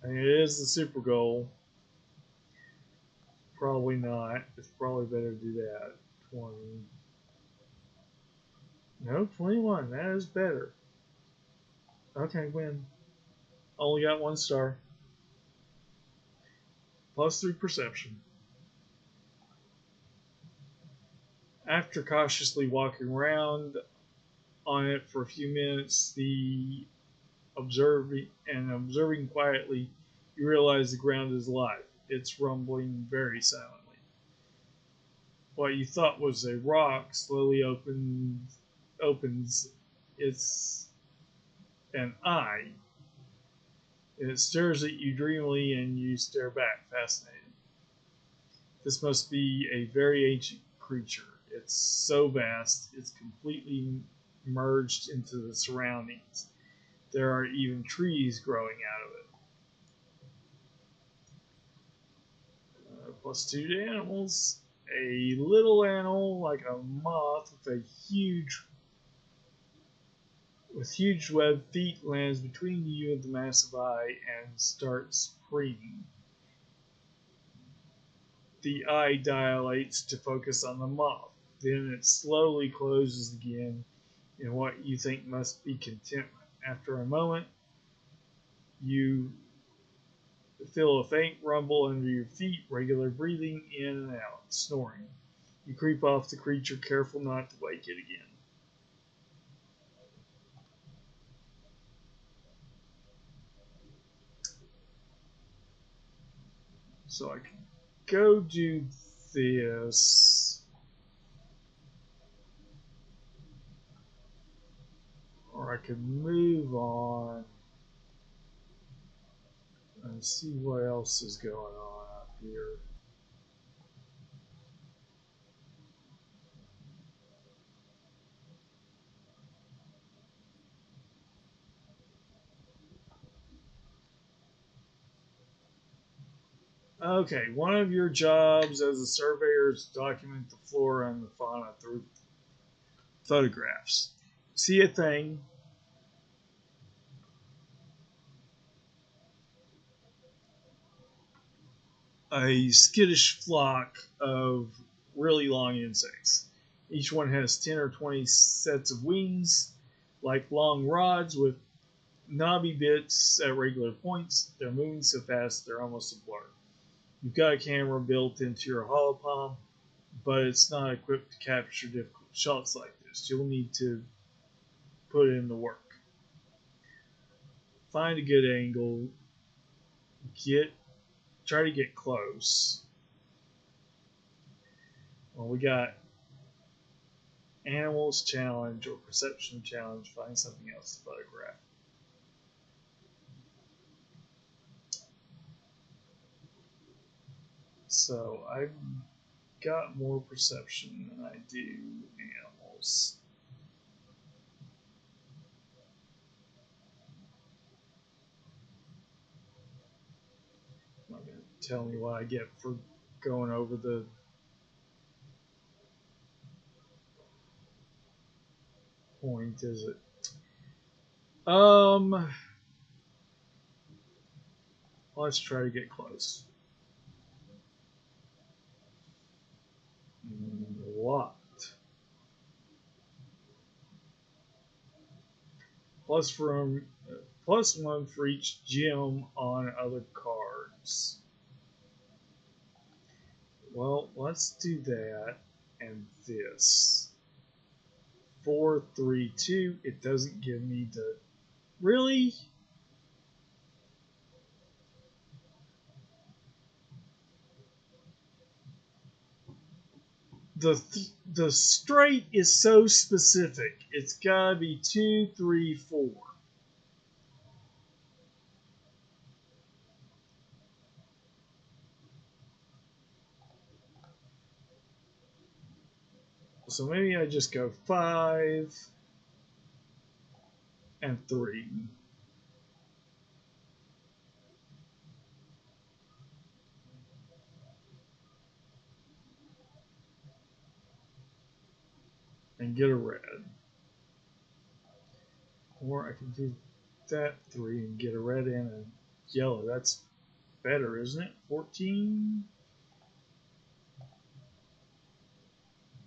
I mean, it is the super goal. Probably not. It's probably better to do that. 20. No, 21. That is better. Okay, win. Only got 1 star. Plus 3 perception. After cautiously walking around on it for a few minutes, observing quietly, you realize the ground is alive. It's rumbling very silently. What you thought was a rock slowly opens its an eye. It stares at you dreamily, and you stare back, fascinated. This must be a very ancient creature. It's so vast, it's completely merged into the surroundings. There are even trees growing out of it. Plus 2 to animals. A little animal like a moth with huge webbed feet lands between you and the massive eye and starts preening. The eye dilates to focus on the moth. Then it slowly closes again in what you think must be contentment. After a moment, you feel a faint rumble under your feet, regular breathing in and out, snoring. You creep off the creature, careful not to wake it again. So I can go do this, or I could move on and see what else is going on up here. Okay, one of your jobs as a surveyor is to document the flora and the fauna through photographs. See a thing, a skittish flock of really long insects. Each one has 10 or 20 sets of wings, like long rods with knobby bits at regular points. They're moving so fast they're almost a blur. You've got a camera built into your holopalm, but it's not equipped to capture difficult shots like this. You'll need to put in the work. Find a good angle, get try to get close. Well, we got animals challenge or perception challenge. Find something else to photograph. So I've got more perception than I do animals. Not going to tell me what I get for going over the point, is it? Um, let's try to get close. Locked. Plus one for each gem on other cards. Well, let's do that and this. 432. It doesn't give me the really. The straight is so specific. It's gotta be 2, 3, 4. So maybe I just go 5 and 3. and get a red. Or I can do that 3 and get a red and a yellow. That's better, isn't it? 14,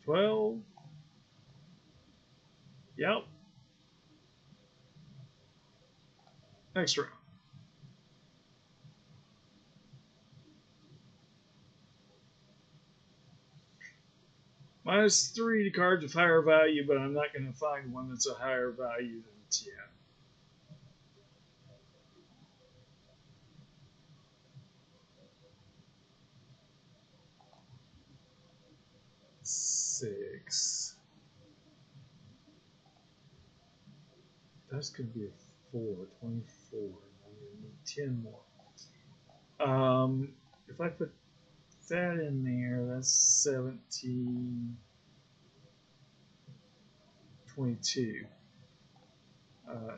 12. Yep. Next round. -3 to cards of higher value, but I'm not going to find one that's a higher value than 10. 6. That's going to be a 4, 24. I'm going to need 10 more. If I put that in there, that's 17, 22.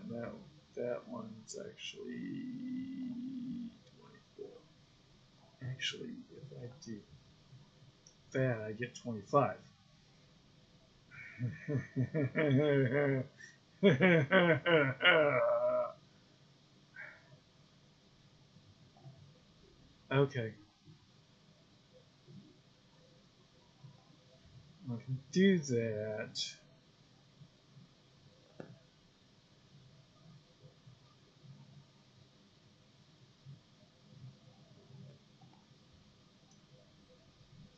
No, that one's actually 24. Actually, if I do that, I get 25. Okay. I can do that.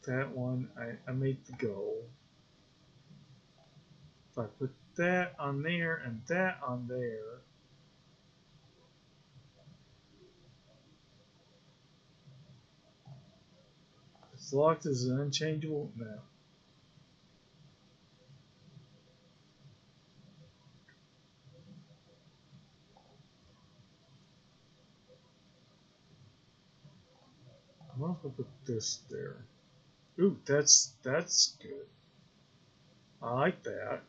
That one, I made the goal. If I put that on there and that on there, it's locked as an unchangeable? No. I wonder if I put this there. Ooh, that's good. I like that.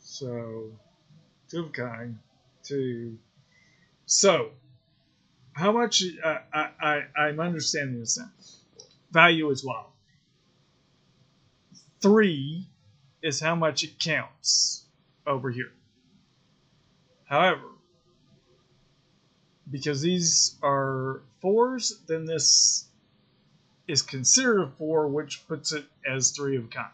So, two of a kind, two. So, how much? I'm understanding this now. Value is wild. 3 is how much it counts over here. However, because these are 4s, then this is considered a 4, which puts it as 3 of a kind.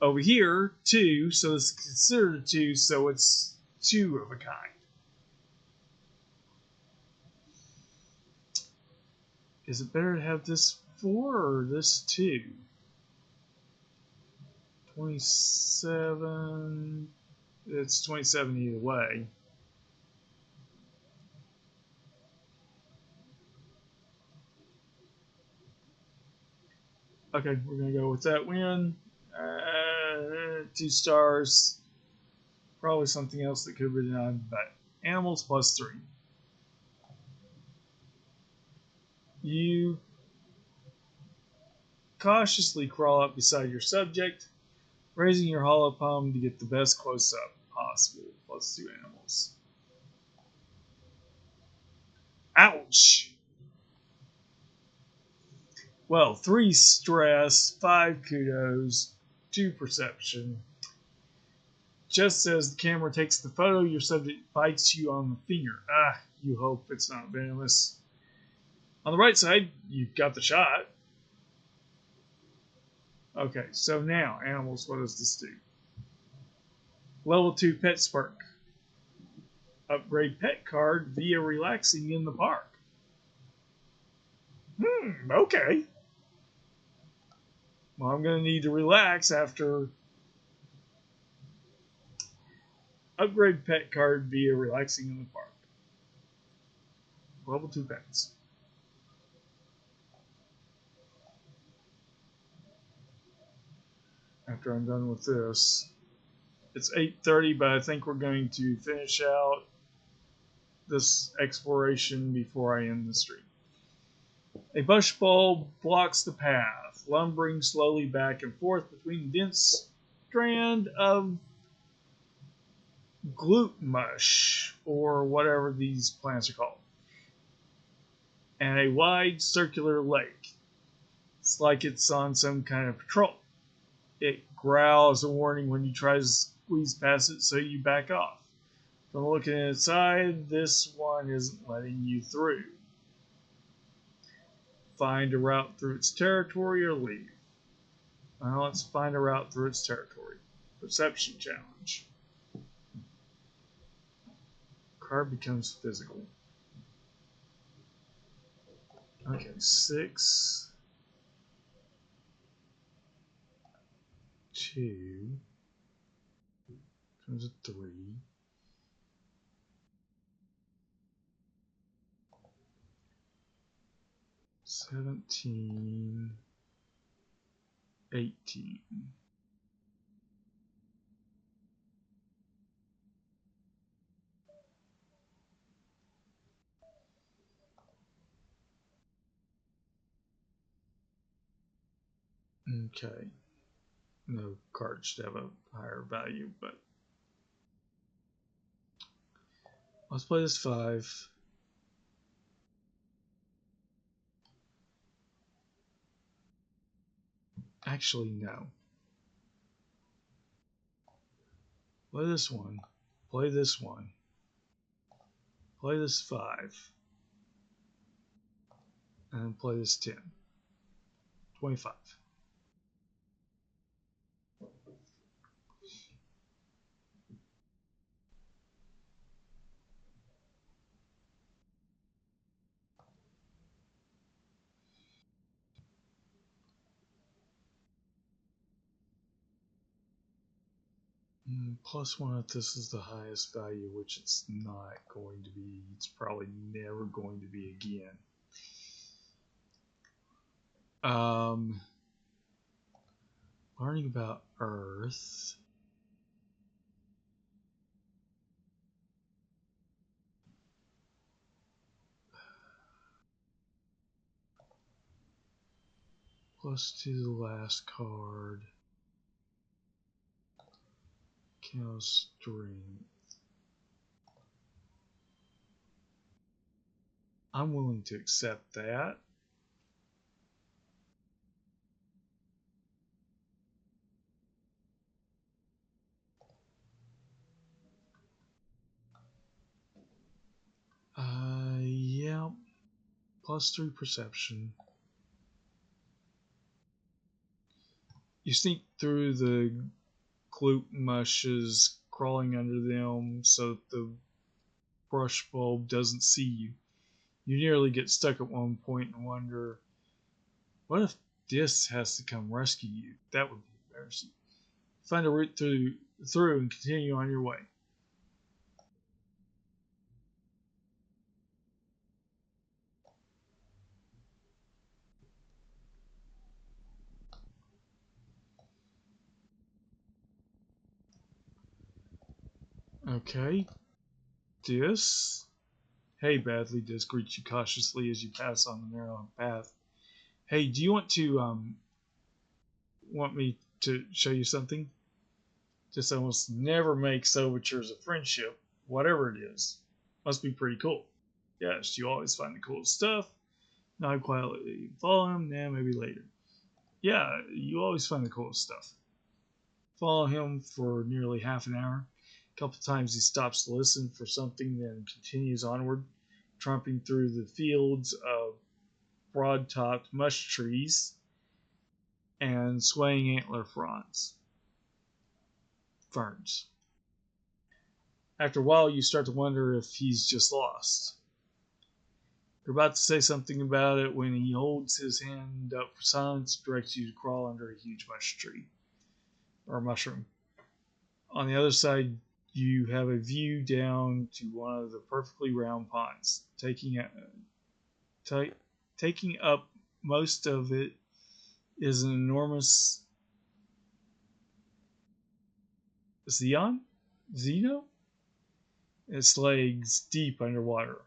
Over here, 2, so it's considered a 2, so it's 2 of a kind. Is it better to have this 4 or this 2? 27. It's 27 either way. Okay, we're going to go with that win. 2 stars. Probably something else that could have been done, but animals +3. You cautiously crawl up beside your subject, raising your hollow palm to get the best close up possible. +2 animals. Ouch! Well, 3 stress, 5 kudos, 2 perception. Just as the camera takes the photo, your subject bites you on the finger. Ah, you hope it's not venomous. On the right side, you've got the shot. Okay, so now, animals, what does this do? Level 2 Pet Spark. Upgrade pet card via relaxing in the park. Okay. Well, I'm going to need to relax after upgrade pet card via relaxing in the park. Level 2 pets. After I'm done with this, it's 8:30, but I think we're going to finish out this exploration before I end the stream. A bush bulb blocks the path, lumbering slowly back and forth between the dense strand of glute mush, or whatever these plants are called, and a wide circular lake. It's like it's on some kind of patrol. It growls a warning when you try to squeeze past it, so you back off. From looking inside, this one isn't letting you through. Find a route through its territory or leave. Well, let's find a route through its territory. Perception challenge. Card becomes physical. Okay, 6, 2, comes a 3. 17, 18. Okay. No card should have a higher value, but let's play this 5. Actually, no. Play this 1. Play this 1. Play this 5. And play this 10. 25. +1 if this is the highest value, which it's not going to be. It's probably never going to be again. Learning about Earth. +2 the last card. Cow strength. I'm willing to accept that. Yeah. +3 perception. You sneak through the glute mushes, crawling under them so that the brush bulb doesn't see you. You nearly get stuck at one point and wonder, what if this has to come rescue you? That would be embarrassing. Find a route through and continue on your way. Okay. Dis. Hey, Badly Dis greets you cautiously as you pass on the narrow path. Hey, do you want me to show you something? Just almost never makes overtures of friendship, whatever it is. Must be pretty cool. Yes, you always find the cool stuff. Not quietly follow him, nah, maybe later. Yeah, you always find the coolest stuff. Follow him for nearly half an hour. A couple times he stops to listen for something, then continues onward, tromping through the fields of broad-topped mush trees and swaying antler ferns. After a while, you start to wonder if he's just lost. You're about to say something about it when he holds his hand up for silence, directs you to crawl under a huge mush tree or mushroom. On the other side, you have a view down to one of the perfectly round ponds. Taking up most of it is an enormous Xeno? Its legs deep underwater.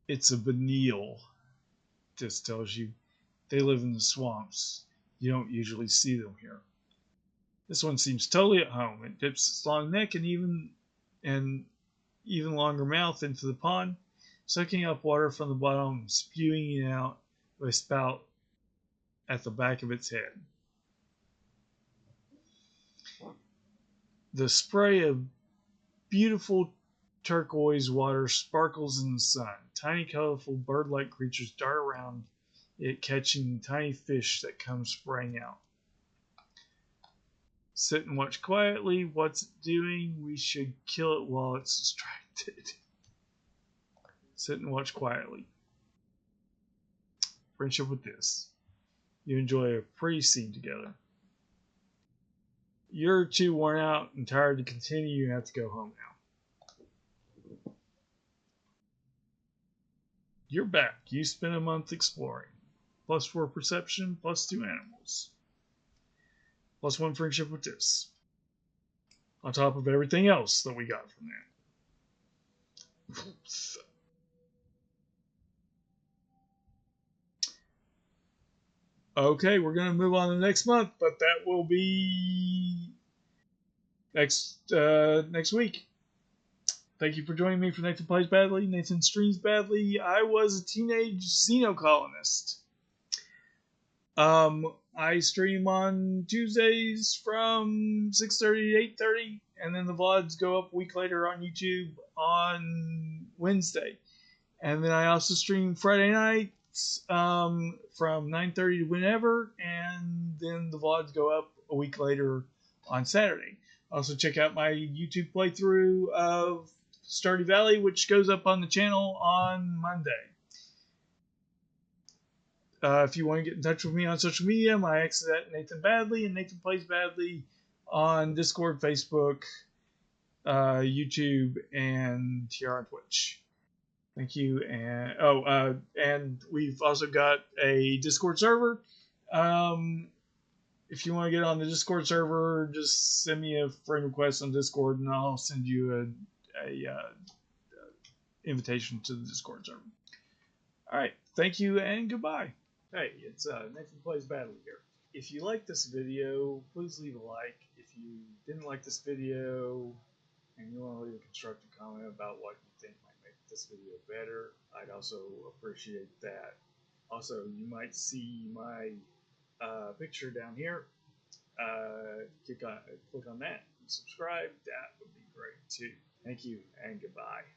It's a Benil, this tells you. They live in the swamps. You don't usually see them here. This one seems totally at home. It dips its long neck and even longer mouth into the pond, sucking up water from the bottom, spewing it out with a spout at the back of its head. The spray of beautiful turquoise water sparkles in the sun. Tiny, colorful, bird-like creatures dart around it, catching tiny fish that come spraying out. Sit and watch quietly. What's it doing? We should kill it while it's distracted. Sit and watch quietly. Friendship with this. You enjoy a pretty scene together. You're too worn out and tired to continue. You have to go home now. You're back. You spent a month exploring. +4 perception, +2 animals. +1 friendship with this. On top of everything else that we got from that. Okay, we're going to move on to next month, but that will be next week. Thank you for joining me for Nathan Plays Badly. Nathan Streams Badly. I was a teenage Exocolonist. I stream on Tuesdays from 6:30 to 8:30, and then the VODs go up a week later on YouTube on Wednesday. And then I also stream Friday nights from 9:30 to whenever, and then the VODs go up a week later on Saturday. Also check out my YouTube playthrough of Stardew Valley, which goes up on the channel on Monday. If you want to get in touch with me on social media, my ex is at Nathan Badly and Nathan Plays Badly on Discord, Facebook, YouTube, and here on Twitch. Thank you. And and we've also got a Discord server. If you want to get on the Discord server, just send me a friend request on Discord, and I'll send you a invitation to the Discord server. All right. Thank you and goodbye. Hey, it's Nathan Plays Badly here. If you like this video, please leave a like. If you didn't like this video and you want to leave a constructive comment about what you think might make this video better, I'd also appreciate that. Also, you might see my picture down here. Click on that and subscribe. That would be great too. Thank you and goodbye.